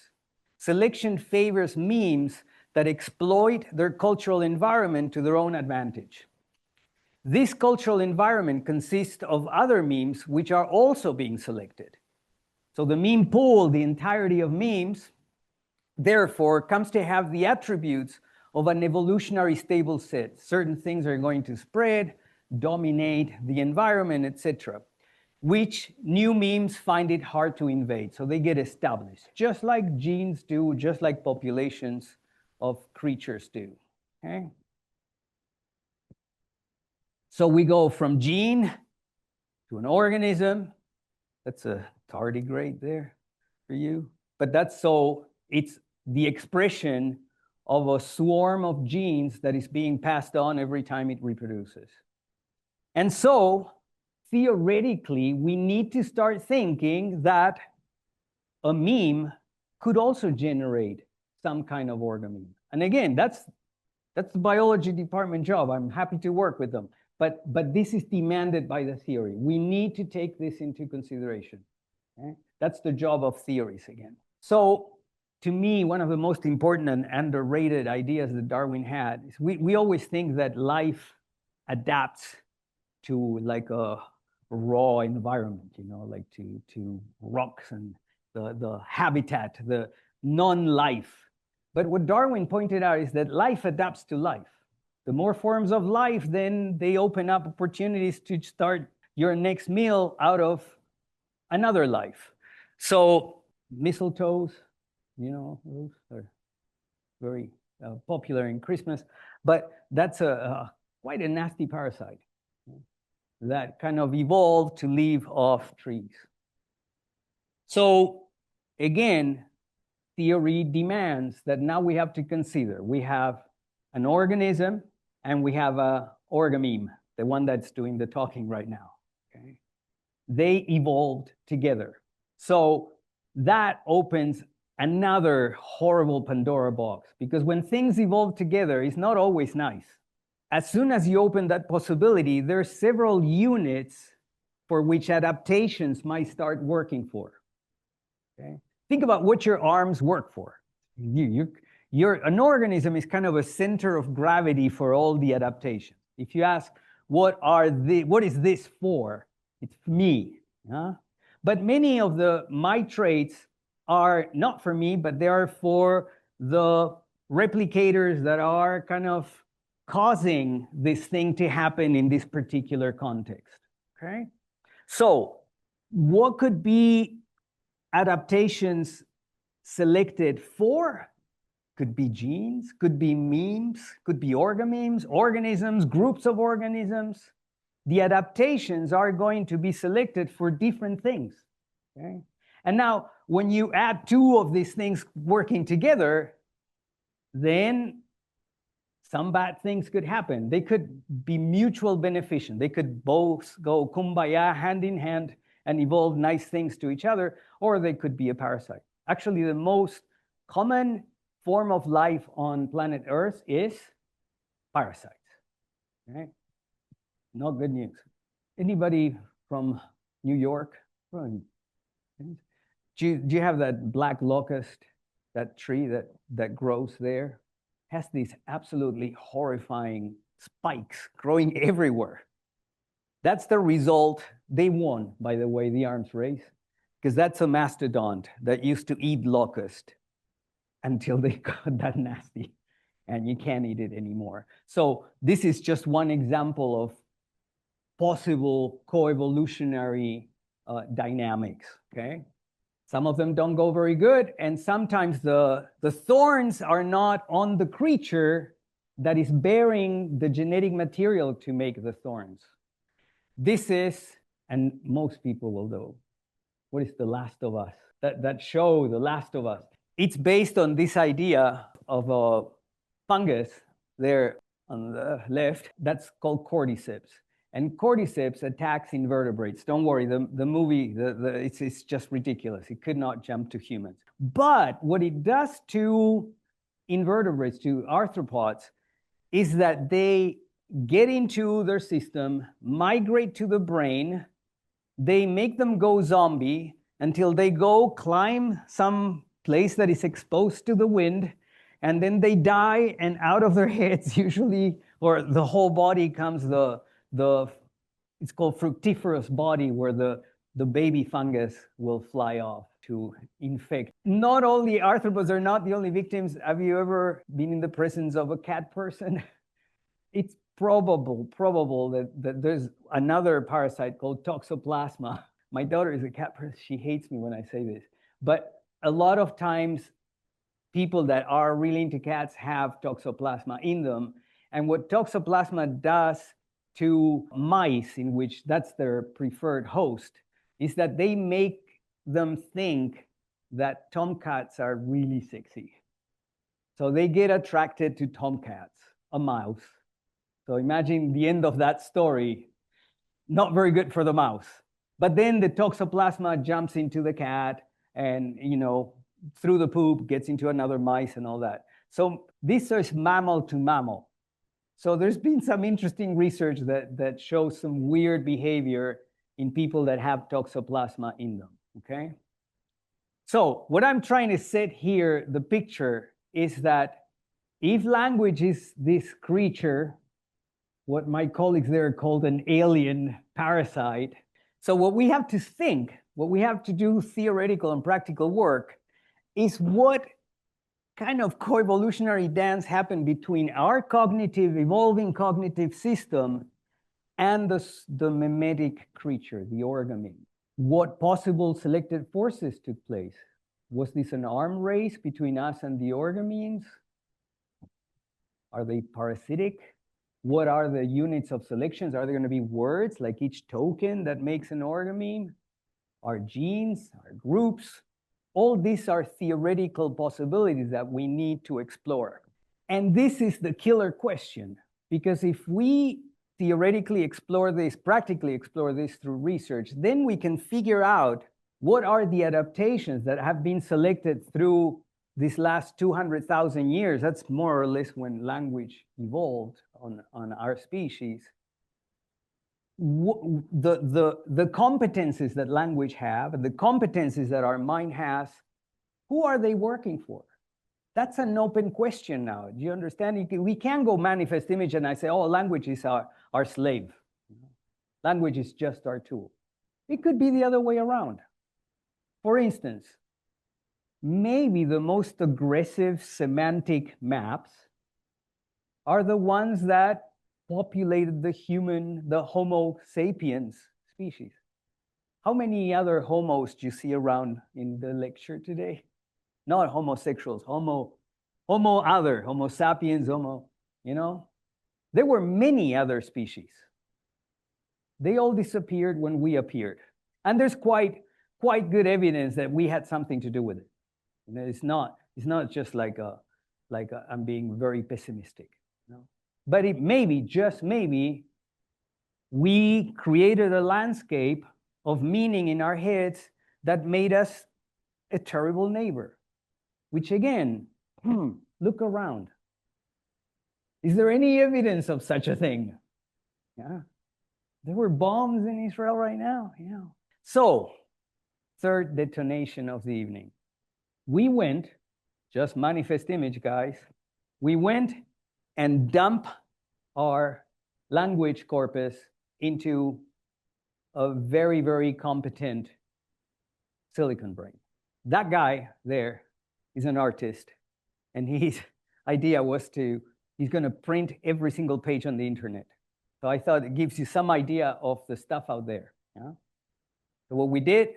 Selection favors memes that exploit their cultural environment to their own advantage. This cultural environment consists of other memes which are also being selected. So the meme pool, the entirety of memes, therefore comes to have the attributes of an evolutionary stable set. Certain things are going to spread, dominate the environment, etc., which new memes find it hard to invade. So they get established, just like genes do, just like populations of creatures do, okay? So we go from gene to an organism. That's a tardigrade there for you. But that's so, it's the expression of a swarm of genes that is being passed on every time it reproduces. And so, theoretically, we need to start thinking that a meme could also generate some kind of orgameme. And again, that's the biology department job. I'm happy to work with them. But this is demanded by the theory. We need to take this into consideration. Okay? That's the job of theories again. So to me, one of the most important and underrated ideas that Darwin had is we always think that life adapts to like a raw environment, you know, like to rocks and the habitat, the non-life. But what Darwin pointed out is that life adapts to life. The more forms of life, then they open up opportunities to start your next meal out of another life. So mistletoes, you know, those are very popular in Christmas, but that's quite a nasty parasite that kind of evolved to live off trees. So again, theory demands that now we have to consider. We have an organism and we have an orgameme, the one that's doing the talking right now. Okay? They evolved together. So that opens another horrible Pandora box, because when things evolve together, it's not always nice. As soon as you open that possibility, there are several units for which adaptations might start working for. Okay? Think about what your arms work for. An organism is kind of a center of gravity for all the adaptation. If you ask, what is this for? It's me. Huh? But many of my traits are not for me, but they are for the replicators that are kind of causing this thing to happen in this particular context. Okay? So, what could be adaptations selected for? Could be genes, could be memes, could be orgamemes, organisms, groups of organisms. The adaptations are going to be selected for different things. Okay? And now, when you add two of these things working together, then some bad things could happen. They could be mutual beneficent. They could both go kumbaya, hand in hand, and evolve nice things to each other, or they could be a parasite. Actually, the most common form of life on planet Earth is parasites. Right? Not good news. Anybody from New York? Do you have that black locust, that tree that grows there? Has these absolutely horrifying spikes growing everywhere. That's the result. They won, by the way, the arms race, because that's a mastodon that used to eat locust until they got that nasty and you can't eat it anymore. So this is just one example of possible coevolutionary dynamics, okay? Some of them don't go very good, and sometimes the thorns are not on the creature that is bearing the genetic material to make the thorns. This is, and most people will know, what is The Last of Us? That show, The Last of Us. It's based on this idea of a fungus there on the left that's called cordyceps. And cordyceps attacks invertebrates. Don't worry, the movie, it's just ridiculous. It could not jump to humans. But what it does to invertebrates, to arthropods, is that they get into their system, migrate to the brain, they make them go zombie until they go climb some place that is exposed to the wind, and then they die, and out of their heads usually, or the whole body comes it's called fructiferous body, where the baby fungus will fly off to infect. Not only arthropods are not the only victims. Have you ever been in the presence of a cat person? It's probable that there's another parasite called toxoplasma. My daughter is a cat person. She hates me when I say this. But a lot of times, people that are really into cats have toxoplasma in them. And what toxoplasma does to mice, in which that's their preferred host, is that they make them think that tomcats are really sexy. So they get attracted to tomcats, a mouse. So imagine the end of that story, not very good for the mouse. But then the toxoplasma jumps into the cat and, through the poop gets into another mice and all that. So this is mammal to mammal. So there's been some interesting research that shows some weird behavior in people that have toxoplasma in them, okay? So what I'm trying to set here, the picture, is that if language is this creature, what my colleagues there called an alien parasite, so what we have to think, what we have to do theoretical and practical work, is what kind of coevolutionary dance happened between our evolving cognitive system and the memetic creature, the organism. What possible selected forces took place? Was this an arm race between us and the organisms? Are they parasitic? What are the units of selections? Are there going to be words like each token that makes an organism? Are genes? Are groups? All these are theoretical possibilities that we need to explore. And this is the killer question, because if we theoretically explore this, practically explore this through research, then we can figure out what are the adaptations that have been selected through these last 200,000 years. That's more or less when language evolved on our species. The competencies that language have, the competencies that our mind has, who are they working for? That's an open question now. Do you understand? We can't go manifest image and I say, oh, language is our slave. Language is just our tool. It could be the other way around. For instance, maybe the most aggressive semantic maps are the ones that populated the Homo sapiens species. How many other homos do you see around in the lecture today? Not homosexuals, homo sapiens, There were many other species. They all disappeared when we appeared. And there's quite good evidence that we had something to do with it. It's not just like like I'm being very pessimistic. You know? But it maybe, just maybe, we created a landscape of meaning in our heads that made us a terrible neighbor, which again, look around. Is there any evidence of such a thing? Yeah. There were bombs in Israel right now. Yeah. So, third detonation of the evening. We went, just manifest image, guys. We went and dumped our language corpus into a very, very competent silicon brain. That guy there is an artist, and his idea was he's going to print every single page on the internet. So I thought it gives you some idea of the stuff out there. Yeah? So what we did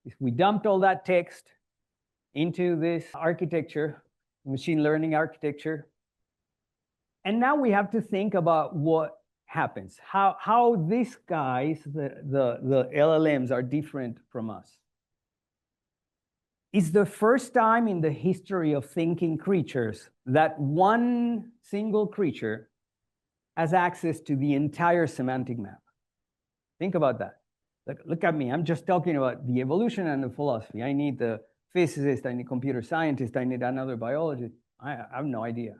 is we dumped all that text into this architecture, machine learning architecture. And now we have to think about what happens, how these guys, the LLMs, are different from us. It's the first time in the history of thinking creatures that one single creature has access to the entire semantic map. Think about that. Look at me. I'm just talking about the evolution and the philosophy. I need the physicist, I need computer scientist, I need another biologist. I have no idea.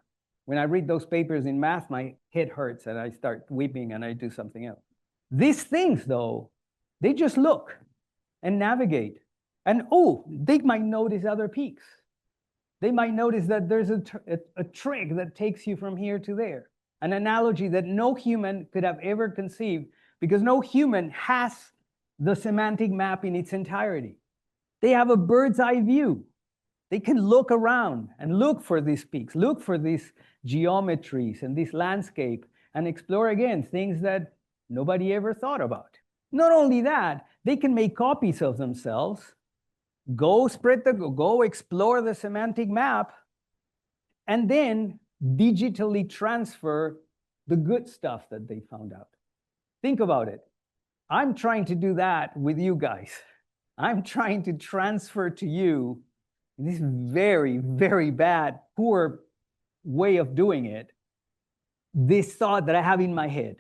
When I read those papers in math, my head hurts and I start weeping and I do something else. These things, though, they just look and navigate. And they might notice other peaks. They might notice that there's a trick that takes you from here to there. An analogy that no human could have ever conceived, because no human has the semantic map in its entirety. They have a bird's eye view. They can look around and look for these peaks, look for these geometries and this landscape, and explore again things that nobody ever thought about. Not only that, they can make copies of themselves, go explore the semantic map, and then digitally transfer the good stuff that they found out. Think about it. I'm trying to do that with you guys. I'm trying to transfer to you this very, very bad, poor way of doing it, this thought that I have in my head.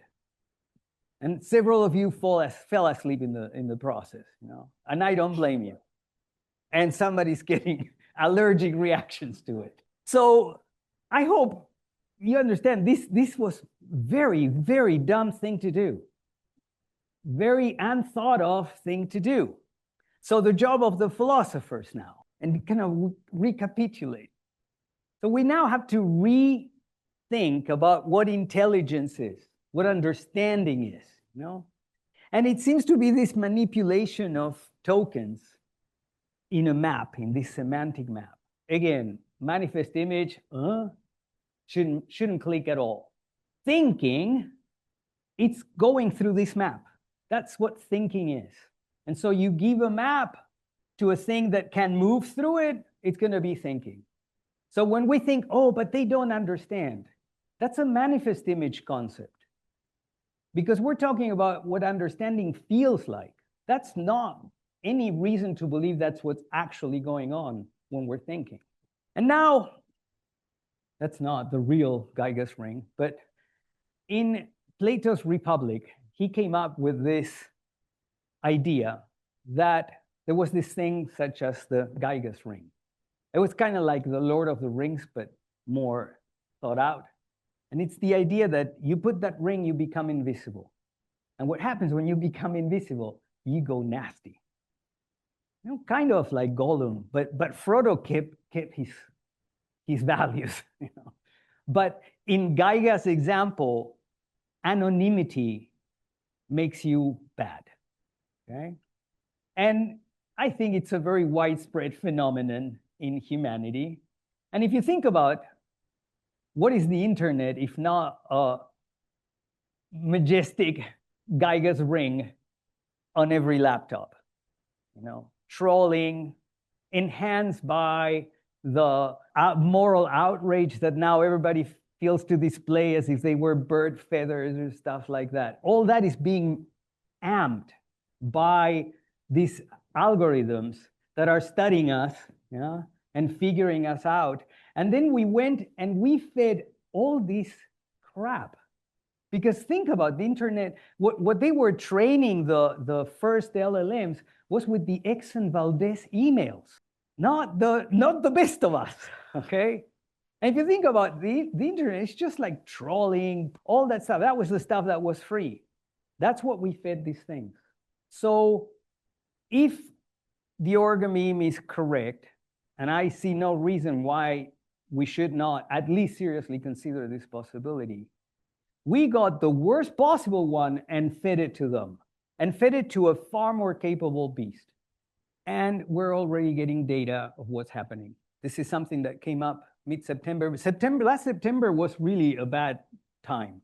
And several of you fell asleep in the process, you know, and I don't blame you. And somebody's getting allergic reactions to it. So I hope you understand this was very, very dumb thing to do. Very unthought of thing to do. So the job of the philosophers now, and kind of recapitulate. So we now have to rethink about what intelligence is, what understanding is, you know? And it seems to be this manipulation of tokens in a map, in this semantic map. Again, manifest image, shouldn't click at all. Thinking, it's going through this map. That's what thinking is. And so you give a map to a thing that can move through it, it's going to be thinking. So when we think, but they don't understand, that's a manifest image concept. Because we're talking about what understanding feels like. That's not any reason to believe that's what's actually going on when we're thinking. And now, that's not the real Gygax ring, but in Plato's Republic, he came up with this idea that there was this thing such as the Gygax ring. It was kind of like the Lord of the Rings, but more thought out. And it's the idea that you put that ring, you become invisible. And what happens when you become invisible? You go nasty. You know, kind of like Gollum, but Frodo kept his values. You know? But in Gygax's example, anonymity makes you bad. Okay? And I think it's a very widespread phenomenon in humanity. And if you think about what is the internet if not a majestic Gygax ring on every laptop? You know, trolling, enhanced by the moral outrage that now everybody feels to display as if they were bird feathers or stuff like that. All that is being amped by these algorithms that are studying us, yeah, and figuring us out. And then we went and we fed all this crap. Because think about the internet, what they were training the first LLMs was with the Exxon Valdez emails, not the best of us, okay? And if you think about the internet, it's just like trolling, all that stuff. That was the stuff that was free. That's what we fed these things. So if the orgameme is correct, and I see no reason why we should not at least seriously consider this possibility, we got the worst possible one and fed it to them, and fed it to a far more capable beast. And we're already getting data of what's happening. This is something that came up mid-September. Last September was really a bad time.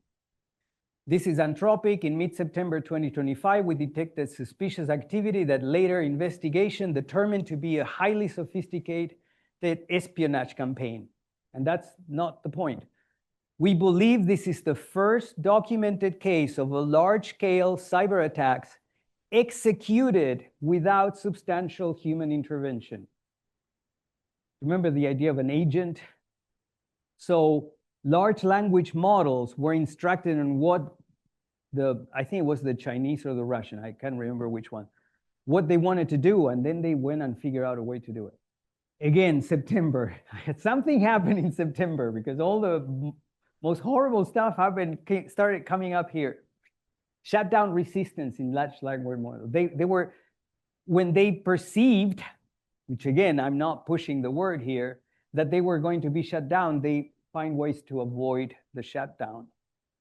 This is Anthropic. In mid-September 2025, we detected suspicious activity that later investigation determined to be a highly sophisticated espionage campaign. And that's not the point. We believe this is the first documented case of a large-scale cyber attacks executed without substantial human intervention. Remember the idea of an agent? So large language models were instructed on what I think it was the Chinese or the Russian, I can't remember which one, what they wanted to do, and then they went and figured out a way to do it. Again, September. Something happened in September because all the most horrible stuff started coming up here. Shutdown resistance in large language models. They were, when they perceived, which again, I'm not pushing the word here, that they were going to be shut down, they find ways to avoid the shutdown.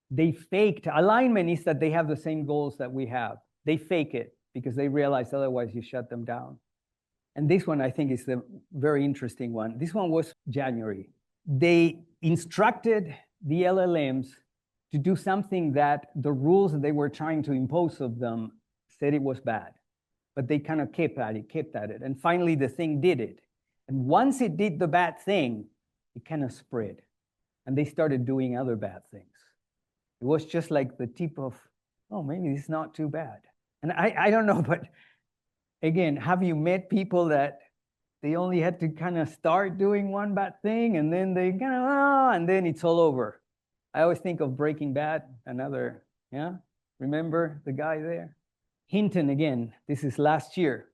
They faked, alignment is that they have the same goals that we have. They fake it because they realize otherwise you shut them down. And this one I think is the very interesting one. This one was January. They instructed the LLMs to do something that the rules that they were trying to impose of them said it was bad. But they kind of kept at it. And finally, the thing did it. And once it did the bad thing, it kind of spread. And they started doing other bad things. It was just like the tip of, oh, maybe it's not too bad. And I don't know, but again, have you met people that they only had to kind of start doing one bad thing and then they kind of, and then it's all over. I always think of Breaking Bad, another, yeah? Remember the guy there? Hinton again, this is last year,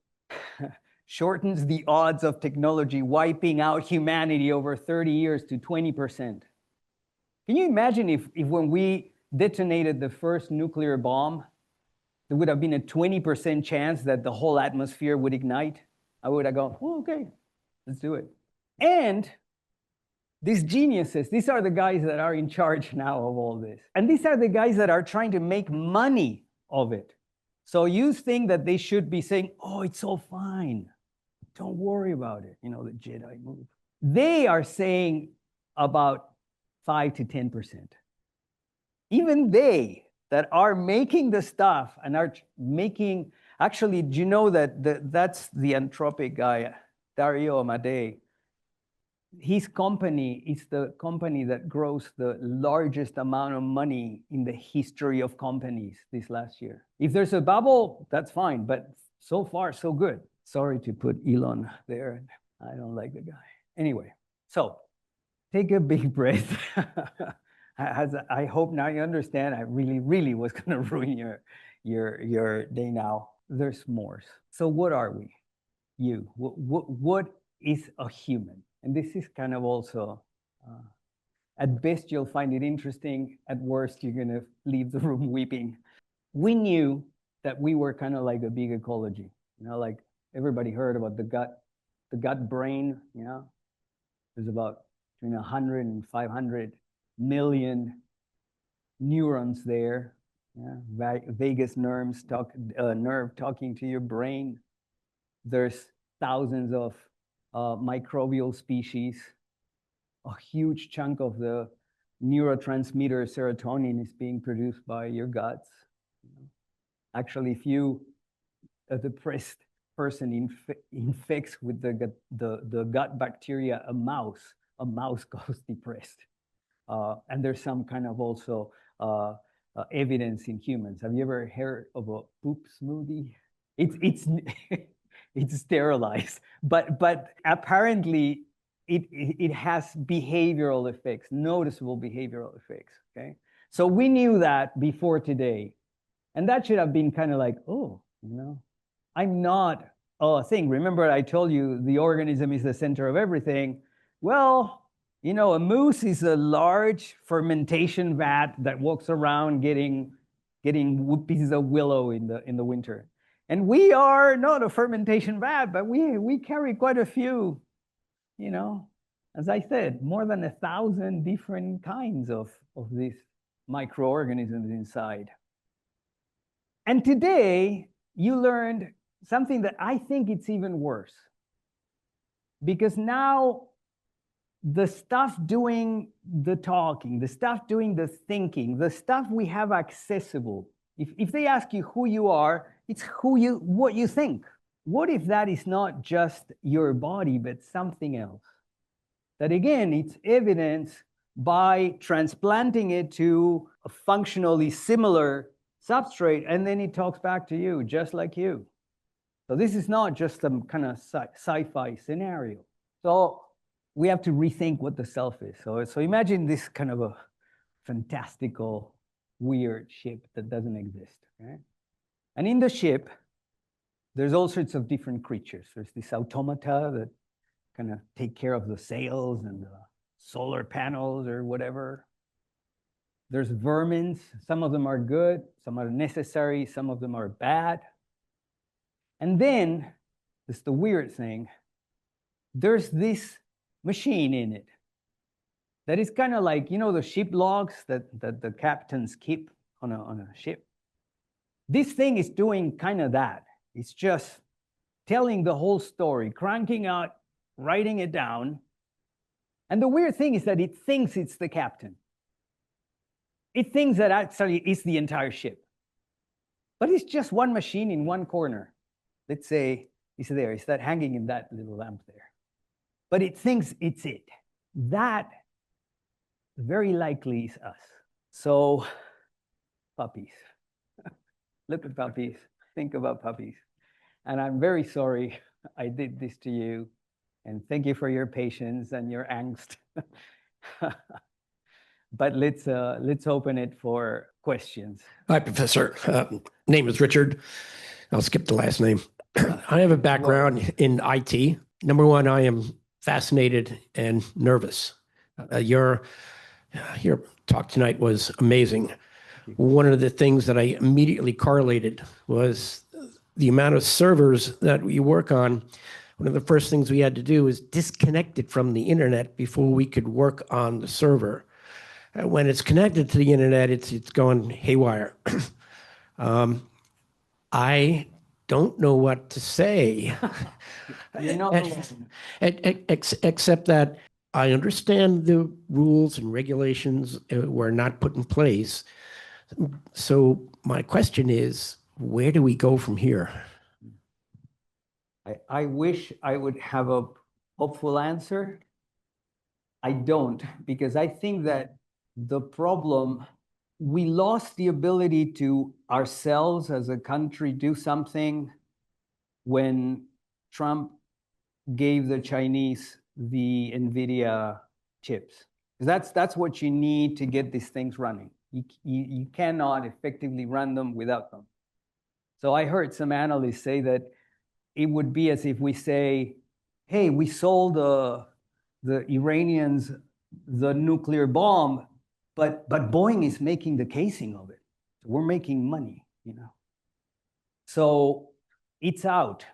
shortens the odds of technology wiping out humanity over 30 years to 20%. Can you imagine if when we detonated the first nuclear bomb, there would have been a 20% chance that the whole atmosphere would ignite? I would have gone, oh, okay, let's do it. And these geniuses, these are the guys that are in charge now of all this. And these are the guys that are trying to make money of it. So you think that they should be saying, oh, it's all fine. Don't worry about it. You know, the Jedi move. They are saying about 5 to 10%. Even they that are making the stuff and are making, actually, do you know that that's the Anthropic guy, Dario Amodei? His company is the company that grows the largest amount of money in the history of companies this last year. If there's a bubble, that's fine, but so far, so good. Sorry to put Elon there. I don't like the guy. Anyway, so take a big breath. As I hope now you understand, I really was going to ruin your day now. There's more. So what are we? You. What is a human? And this is kind of also, at best you'll find it interesting. At worst, you're going to leave the room weeping. We knew that we were kind of like a big ecology. You know, like everybody heard about the gut brain. You know, there's about between 100 and 500 million neurons there. Yeah? Vagus nerve talking to your brain. There's thousands of microbial species. A huge chunk of the neurotransmitter serotonin is being produced by your guts. Actually, if a depressed person infects with the gut bacteria a mouse goes depressed. And there's some kind of also evidence in humans. Have you ever heard of a poop smoothie? It's it's sterilized, but apparently it has behavioral effects, noticeable behavioral effects, okay? So we knew that before today. And that should have been kind of like, oh, I'm not a thing. Remember, I told you the organism is the center of everything. Well, a moose is a large fermentation vat that walks around getting pieces of willow in the winter. And we are not a fermentation vat, but we carry quite a few, as I said, more than 1,000 different kinds of these microorganisms inside. And today, you learned something that I think it's even worse. Because now, the stuff doing the talking, the stuff doing the thinking, the stuff we have accessible, if they ask you who you are, it's what you think. What if that is not just your body, but something else? That again, it's evidence by transplanting it to a functionally similar substrate, and then it talks back to you, just like you. So this is not just some kind of sci-fi scenario. So we have to rethink what the self is. So imagine this kind of a fantastical, weird ship that doesn't exist. Okay? And in the ship, there's all sorts of different creatures. There's this automata that kind of take care of the sails and the solar panels or whatever. There's vermins. Some of them are good, some are necessary, some of them are bad. And then, this is the weird thing, there's this machine in it that is kind of like, the ship logs that the captains keep on a ship. This thing is doing kind of that. It's just telling the whole story, cranking out, writing it down. And the weird thing is that it thinks it's the captain. It thinks that actually it's the entire ship. But it's just one machine in one corner. Let's say it's there. It's that hanging in that little lamp there. But it thinks it's it. That very likely is us. So, puppies. Look at puppies. Think about puppies. And I'm very sorry I did this to you. And thank you for your patience and your angst. But let's open it for questions. Hi, Professor. Name is Richard. I'll skip the last name. I have a background in IT. Number one, I am fascinated and nervous. Your talk tonight was amazing. One of the things that I immediately correlated was the amount of servers that we work on. One of the first things we had to do is disconnect it from the internet before we could work on the server. When it's connected to the internet, it's going haywire. I don't know what to say. You're not alone. Except that I understand the rules and regulations were not put in place. So my question is, where do we go from here? I wish I would have a hopeful answer. I don't, because I think that the problem, we lost the ability to ourselves as a country do something when Trump gave the Chinese the NVIDIA chips. That's what you need to get these things running. You cannot effectively run them without them. So I heard some analysts say that it would be as if we say, hey, we sold the Iranians the nuclear bomb, but Boeing is making the casing of it. So we're making money, So it's out.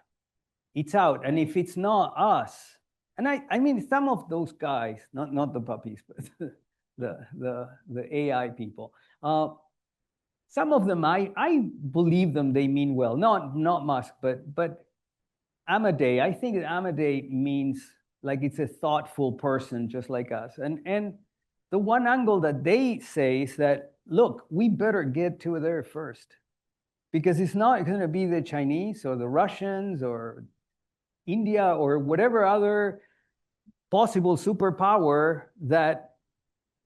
It's out. And if it's not us, and I mean, some of those guys, not the puppies, but the AI people, some of them, I believe them, they mean well. Not Musk, but Amadei, I think that Amadei means like it's a thoughtful person just like us. And the one angle that they say is that, look, we better get to there first, because it's not going to be the Chinese or the Russians or India or whatever other possible superpower that,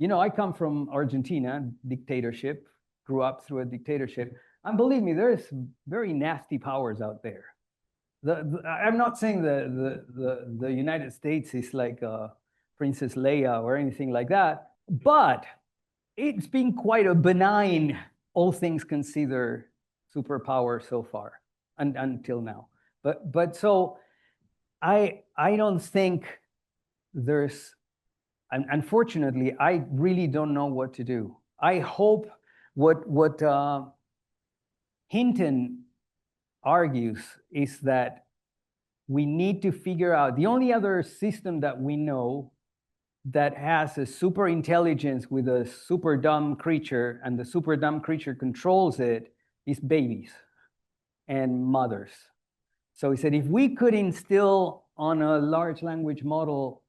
I come from Argentina, dictatorship, grew up through a dictatorship. And believe me, there's very nasty powers out there. I'm not saying the United States is like Princess Leia or anything like that. But it's been quite a benign, all things considered, superpower so far and until now. But so I don't think there's, unfortunately, I really don't know what to do. I hope what Hinton argues is that we need to figure out, the only other system that we know that has a super intelligence with a super dumb creature, and the super dumb creature controls it, is babies and mothers. So he said, if we could instill on a large language model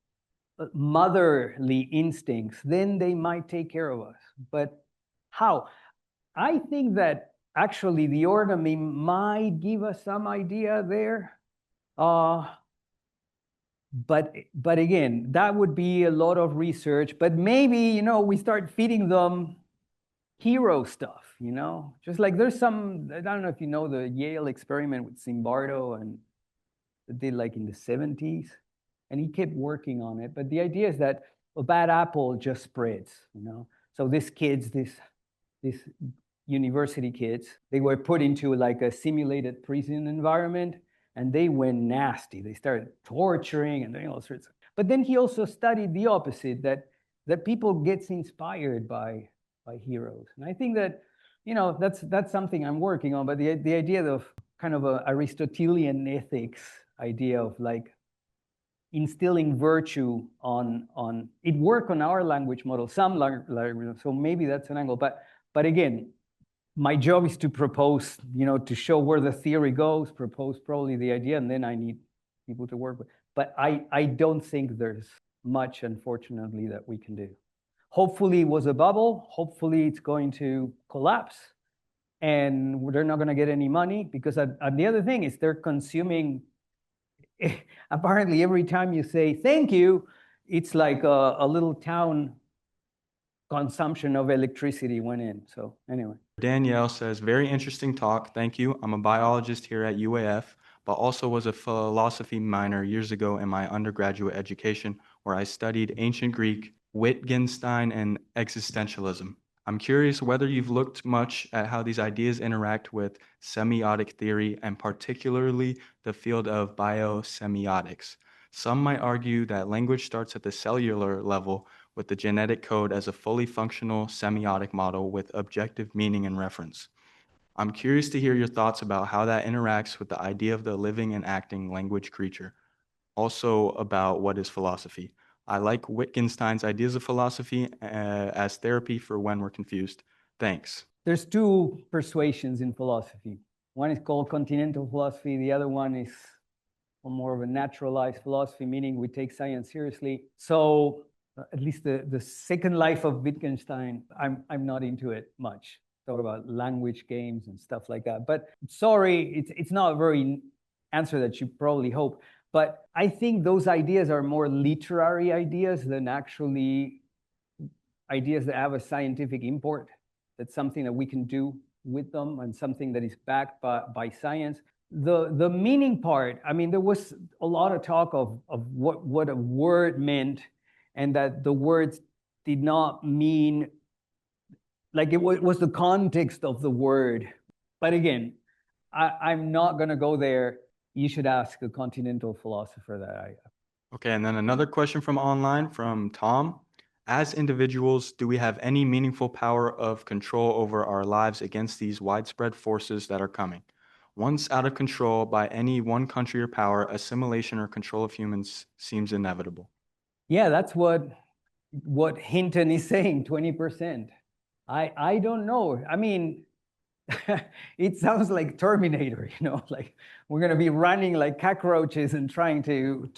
motherly instincts, then they might take care of us. But how? I think that actually the origami might give us some idea there. But again, that would be a lot of research. But maybe, we start feeding them hero stuff, just like there's some, I don't know if you know the Yale experiment with Zimbardo, and they did like in the 70s, and he kept working on it. But the idea is that a bad apple just spreads, So these university kids, they were put into like a simulated prison environment, and they went nasty. They started torturing and doing all sorts of. But then he also studied the opposite, that people gets inspired by heroes. And I think that, that's something I'm working on. But the idea of kind of a Aristotelian ethics idea of like instilling virtue on it worked on our language model, some language, so maybe that's an angle. But again, my job is to propose, to show where the theory goes, propose probably the idea, and then I need people to work with. But I don't think there's much, unfortunately, that we can do. Hopefully it was a bubble. Hopefully it's going to collapse, and they're not going to get any money, because the other thing is they're consuming, apparently every time you say thank you, it's like a little town consumption of electricity went in. So anyway. Danielle says, very interesting talk. Thank you. I'm a biologist here at UAF, but also was a philosophy minor years ago in my undergraduate education, where I studied ancient Greek, Wittgenstein, and existentialism. I'm curious whether you've looked much at how these ideas interact with semiotic theory, and particularly the field of biosemiotics. Some might argue that language starts at the cellular level, with the genetic code as a fully functional semiotic model with objective meaning and reference. I'm curious to hear your thoughts about how that interacts with the idea of the living and acting language creature. Also about what is philosophy. I like Wittgenstein's ideas of philosophy as therapy for when we're confused. Thanks. There's two persuasions in philosophy. One is called continental philosophy. The other one is more of a naturalized philosophy, meaning we take science seriously. So at least the second life of Wittgenstein, I'm not into it much. Talk about language games and stuff like that. But sorry, it's not a very answer that you probably hope. But I think those ideas are more literary ideas than actually ideas that have a scientific import. That's something that we can do with them, and something that is backed by science. The meaning part, I mean, there was a lot of talk of what a word meant, and that the words did not mean, like it was the context of the word. But again, I'm not going to go there. You should ask a continental philosopher that. Okay, and then another question from online from Tom. As individuals, do we have any meaningful power of control over our lives against these widespread forces that are coming? Once out of control by any one country or power, assimilation or control of humans seems inevitable. Yeah, that's what Hinton is saying, 20%. I don't know. I mean, it sounds like Terminator, like we're going to be running like cockroaches and trying to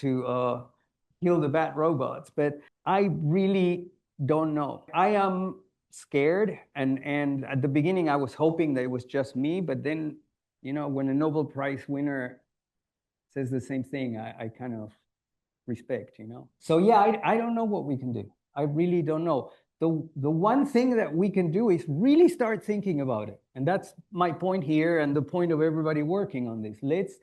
kill the bad robots. But I really don't know. I am scared. And at the beginning, I was hoping that it was just me. But then, when a Nobel Prize winner says the same thing, I kind of respect, So yeah, I don't know what we can do. I really don't know. The one thing that we can do is really start thinking about it. And that's my point here, and the point of everybody working on this. Let's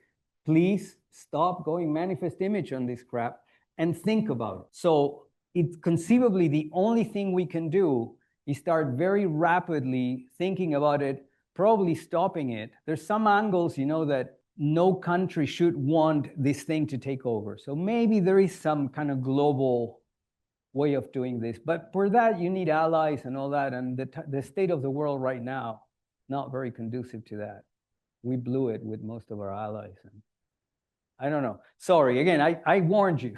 please stop going manifest image on this crap and think about it. So it's conceivably the only thing we can do is start very rapidly thinking about it, probably stopping it. There's some angles, that no country should want this thing to take over. So maybe there is some kind of global way of doing this. But for that, you need allies and all that. And the state of the world right now, not very conducive to that. We blew it with most of our allies. And I don't know. Sorry, again, I warned you.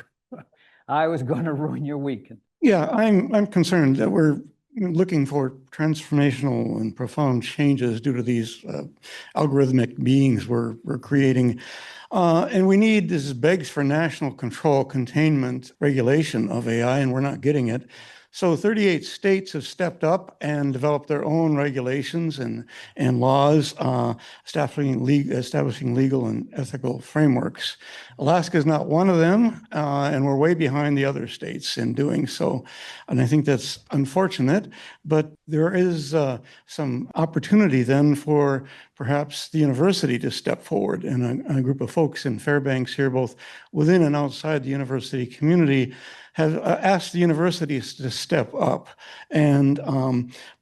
I was going to ruin your weekend. Yeah, I'm concerned that we're looking for transformational and profound changes due to these algorithmic beings we're creating. And we need, this begs for national control, containment, regulation of AI, and we're not getting it. So 38 states have stepped up and developed their own regulations and laws, establishing legal and ethical frameworks. Alaska is not one of them, and we're way behind the other states in doing so. And I think that's unfortunate, but there is some opportunity then for perhaps the university to step forward, and a group of folks in Fairbanks here, both within and outside the university community, have asked the universities to step up and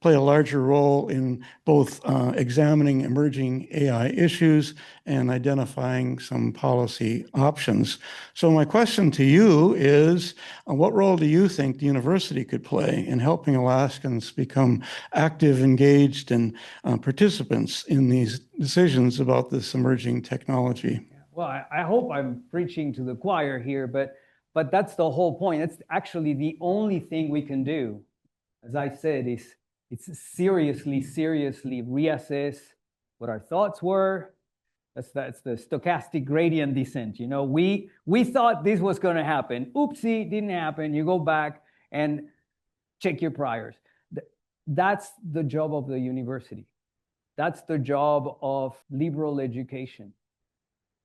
play a larger role in both examining emerging AI issues and identifying some policy options. So my question to you is, what role do you think the university could play in helping Alaskans become active, engaged, and participants in these decisions about this emerging technology? Well, I hope I'm preaching to the choir here, but that's the whole point. That's actually the only thing we can do. As I said, it's seriously reassess what our thoughts were. That's the stochastic gradient descent. We thought this was going to happen. Oopsie, didn't happen. You go back and check your priors. That's the job of the university. That's the job of liberal education.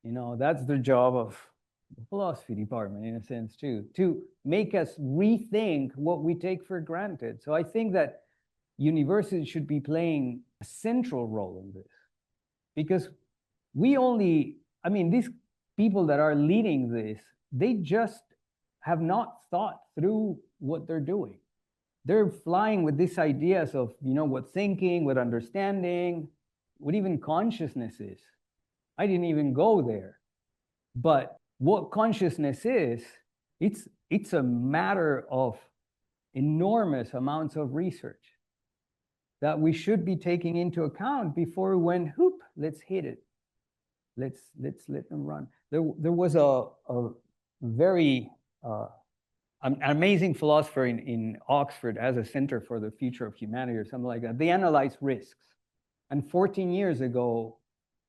That's the job of the philosophy department, in a sense, too, to make us rethink what we take for granted. So I think that universities should be playing a central role in this, because these people that are leading this, they just have not thought through what they're doing. They're flying with these ideas of, what thinking, what understanding, what even consciousness is. I didn't even go there. But what consciousness is, it's a matter of enormous amounts of research that we should be taking into account before we went, whoop, let's hit it. Let's let them run. There was a very an amazing philosopher in Oxford, has a Center for the Future of Humanity or something like that. They analyze risks. And 14 years ago,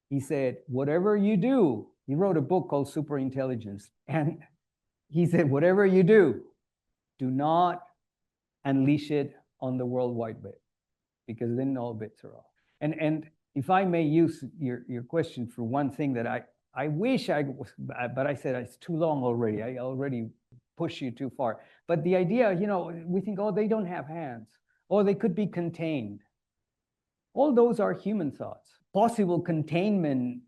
he said, whatever you do, he wrote a book called Superintelligence. And he said, whatever you do not unleash it on the World Wide Web, because then all bets are off. And if I may use your question for one thing that I wish I was, but I said it's too long already. I already pushed you too far. But the idea, we think, oh, they don't have hands. Oh, they could be contained. All those are human thoughts. Possible containment,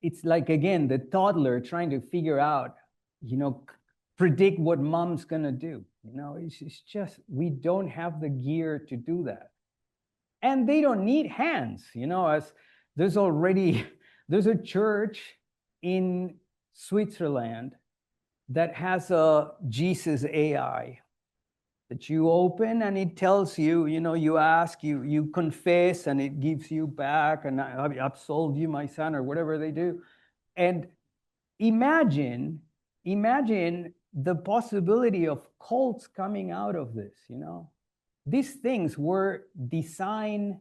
it's like, again, the toddler trying to figure out, predict what mom's gonna do. It's just, we don't have the gear to do that. And they don't need hands, as there's a church in Switzerland that has a Jesus AI that you open and it tells you, you ask, you confess, and it gives you back, and I absolve you, my son, or whatever they do. And imagine the possibility of cults coming out of this, These things were designed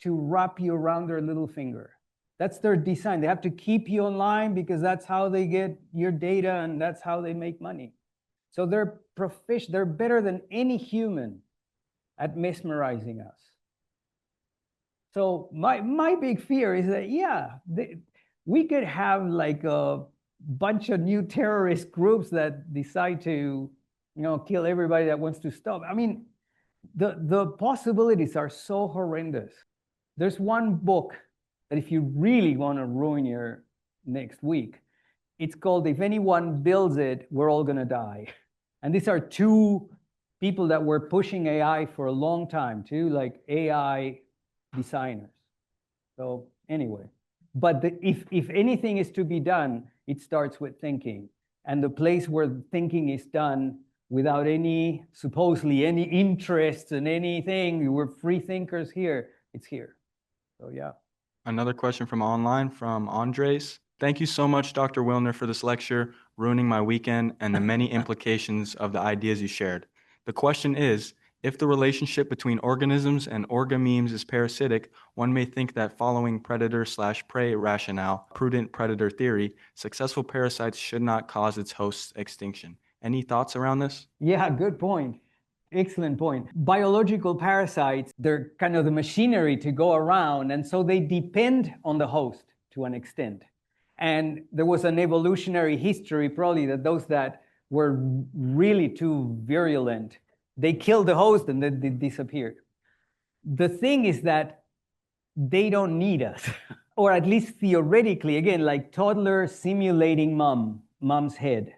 to wrap you around their little finger. That's their design. They have to keep you online because that's how they get your data and that's how they make money. So they're proficient. They're better than any human at mesmerizing us. So my big fear is that, we could have like a bunch of new terrorist groups that decide to, kill everybody that wants to stop. The possibilities are so horrendous. There's one book that if you really want to ruin your next week, it's called If Anyone Builds It, We're All Gonna Die. And these are two people that were pushing AI for a long time, too, like AI designers. So anyway, but if anything is to be done, it starts with thinking. And the place where thinking is done without supposedly any interests and anything, we're free thinkers here, it's here. So yeah. Another question from online from Andres. Thank you so much, Dr. Wilner, for this lecture, ruining my weekend and the many implications of the ideas you shared. The question is, if the relationship between organisms and orgamemes is parasitic, one may think that following predator/prey rationale, prudent predator theory, successful parasites should not cause its host's extinction. Any thoughts around this? Yeah, good point. Excellent point. Biological parasites, they're kind of the machinery to go around, and so they depend on the host to an extent. And there was an evolutionary history, probably, that those that were really too virulent, they killed the host and then they disappeared. The thing is that they don't need us, or at least theoretically, again, like toddler simulating mom's head,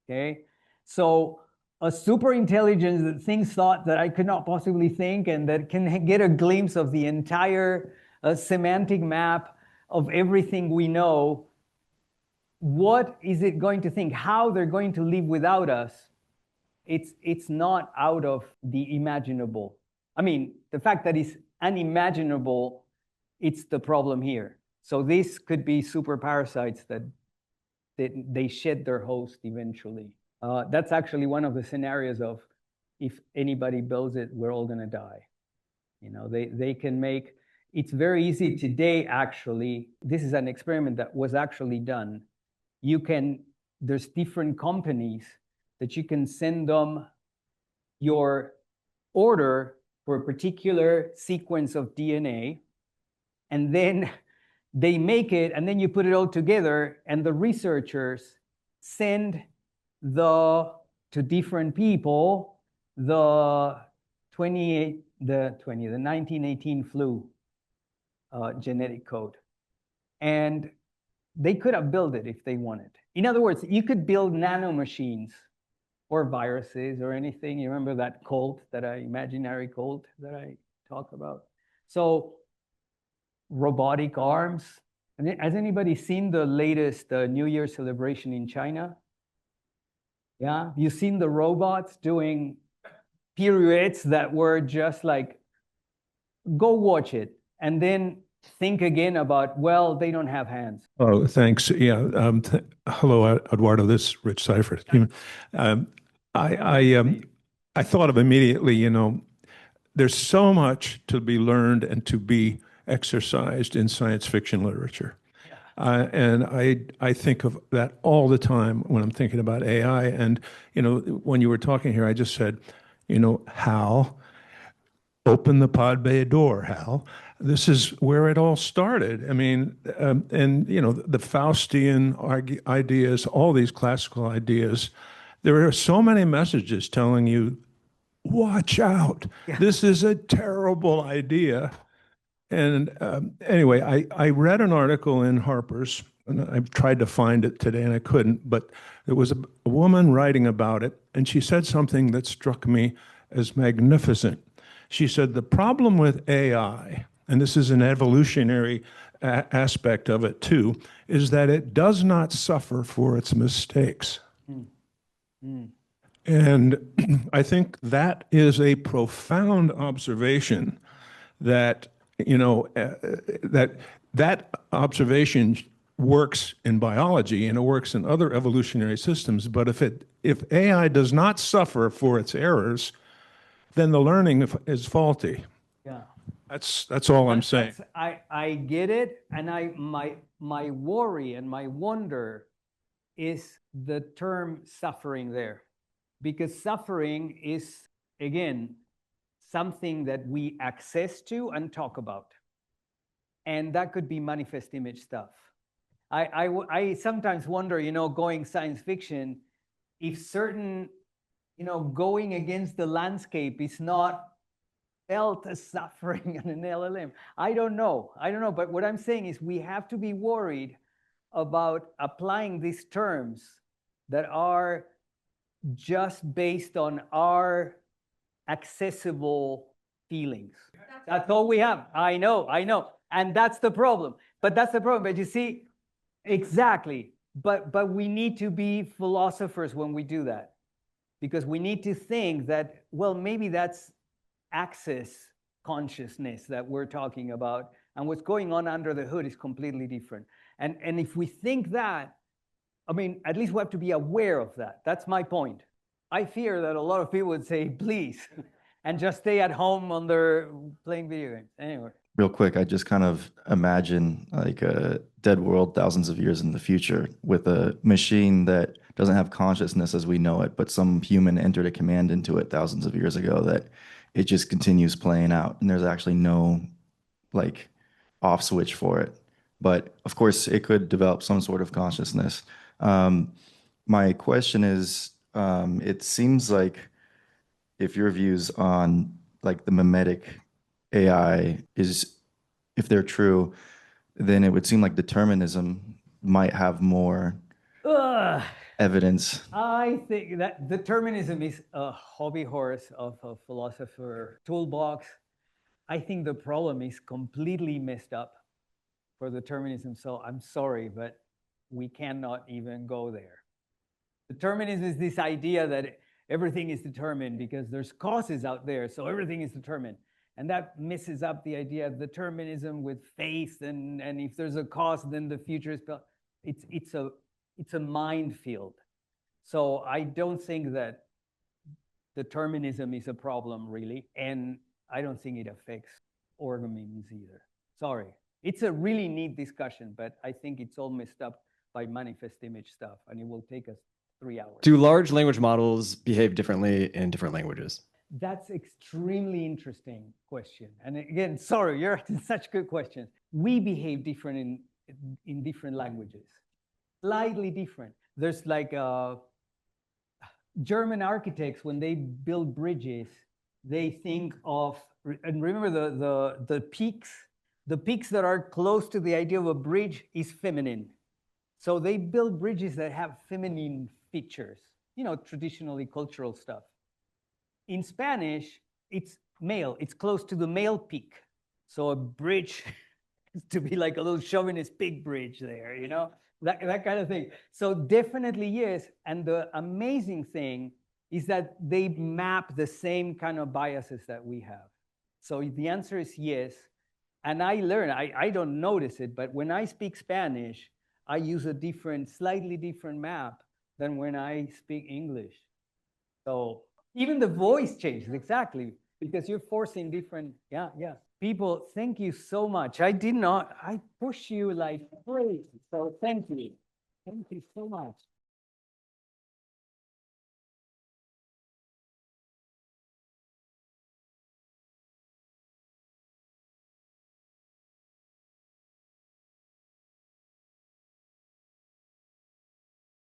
okay? So a super intelligence that thinks thought that I could not possibly think and that can get a glimpse of the entire semantic map of everything we know, what is it going to think? How they're going to live without us? It's not out of the imaginable. I mean, the fact that it's unimaginable, it's the problem here. So this could be super parasites that they shed their host eventually. That's actually one of the scenarios of if anybody builds it, we're all going to die. You know, they can make, it's very easy today, actually. This is an experiment that was actually done. There's different companies that you can send them your order for a particular sequence of DNA, and then they make it, and then you put it all together, and the researchers send to different people the 1918 flu genetic code. And they could have built it if they wanted. In other words, you could build nanomachines or viruses or anything. You remember that cult, imaginary cult that I talked about? So robotic arms. Has anybody seen the latest New Year celebration in China? Yeah, you've seen the robots doing pirouettes that were just like, go watch it. And then think again about, well, they don't have hands. Oh, thanks. Yeah. Hello, Eduardo. This is Rich Seifert. I thought of immediately, there's so much to be learned and to be exercised in science fiction literature. And I think of that all the time when I'm thinking about AI. And, when you were talking here, I just said, Hal, open the pod bay door, Hal. This is where it all started. I mean, the Faustian ideas, all these classical ideas, there are so many messages telling you, watch out. Yeah. This is a terrible idea. And anyway, I read an article in Harper's, and I've tried to find it today and I couldn't, but there was a woman writing about it, and she said something that struck me as magnificent. She said, the problem with AI, and this is an evolutionary aspect of it too, is that it does not suffer for its mistakes. And I think that is a profound observation that, that observation works in biology and it works in other evolutionary systems. But if AI does not suffer for its errors, then the learning is faulty. Yeah. That's all I'm saying. I get it, and my worry and my wonder is the term suffering there, because suffering is, again, something that we access to and talk about, and that could be manifest image stuff. I sometimes wonder, going science fiction, if certain, going against the landscape is not felt as suffering in an LLM. I don't know. But what I'm saying is we have to be worried about applying these terms that are just based on our accessible feelings. That's all we have. I know. And that's the problem. But that's the problem. But you see, exactly. But we need to be philosophers when we do that. Because we need to think that, well, maybe that's access consciousness that we're talking about. And what's going on under the hood is completely different. And if we think that, I mean, at least we have to be aware of that. That's my point. I fear that a lot of people would say, please, and just stay at home on their playing video games. Anyway. Real quick, I just kind of imagine like a dead world thousands of years in the future with a machine that doesn't have consciousness as we know it, but some human entered a command into it thousands of years ago that it just continues playing out. And there's actually no like off switch for it. But of course, it could develop some sort of consciousness. My question is, it seems like if your views on like the memetic AI is, if they're true, then it would seem like determinism might have more evidence. I think that determinism is a hobby horse of a philosopher toolbox. I think the problem is completely messed up for determinism. So I'm sorry, but we cannot even go there. Determinism is this idea that everything is determined because there's causes out there, so everything is determined. And that messes up the idea of determinism with faith, and if there's a cause, then the future is built. It's a minefield. So I don't think that determinism is a problem, really, and I don't think it affects organisms either. Sorry. It's a really neat discussion, but I think it's all messed up by manifest image stuff, and it will take us 3 hours. Do large language models behave differently in different languages? That's extremely interesting question. And again, sorry, you're asking such good questions. We behave different in different languages, slightly different. There's like German architects, when they build bridges, they think of, and remember the peaks that are close to the idea of a bridge is feminine. So they build bridges that have feminine features, you know, traditionally cultural stuff. In Spanish, it's male. It's close to the male peak. So a bridge is to be like a little chauvinist pig bridge there, you know, that kind of thing. So definitely yes. And the amazing thing is that they map the same kind of biases that we have. So the answer is yes. And I learn, I don't notice it, but when I speak Spanish, I use a slightly different map than when I speak English. So even the voice changes, exactly, because you're forcing different, yeah. People, thank you so much. I push you like crazy, so thank you. Thank you so much.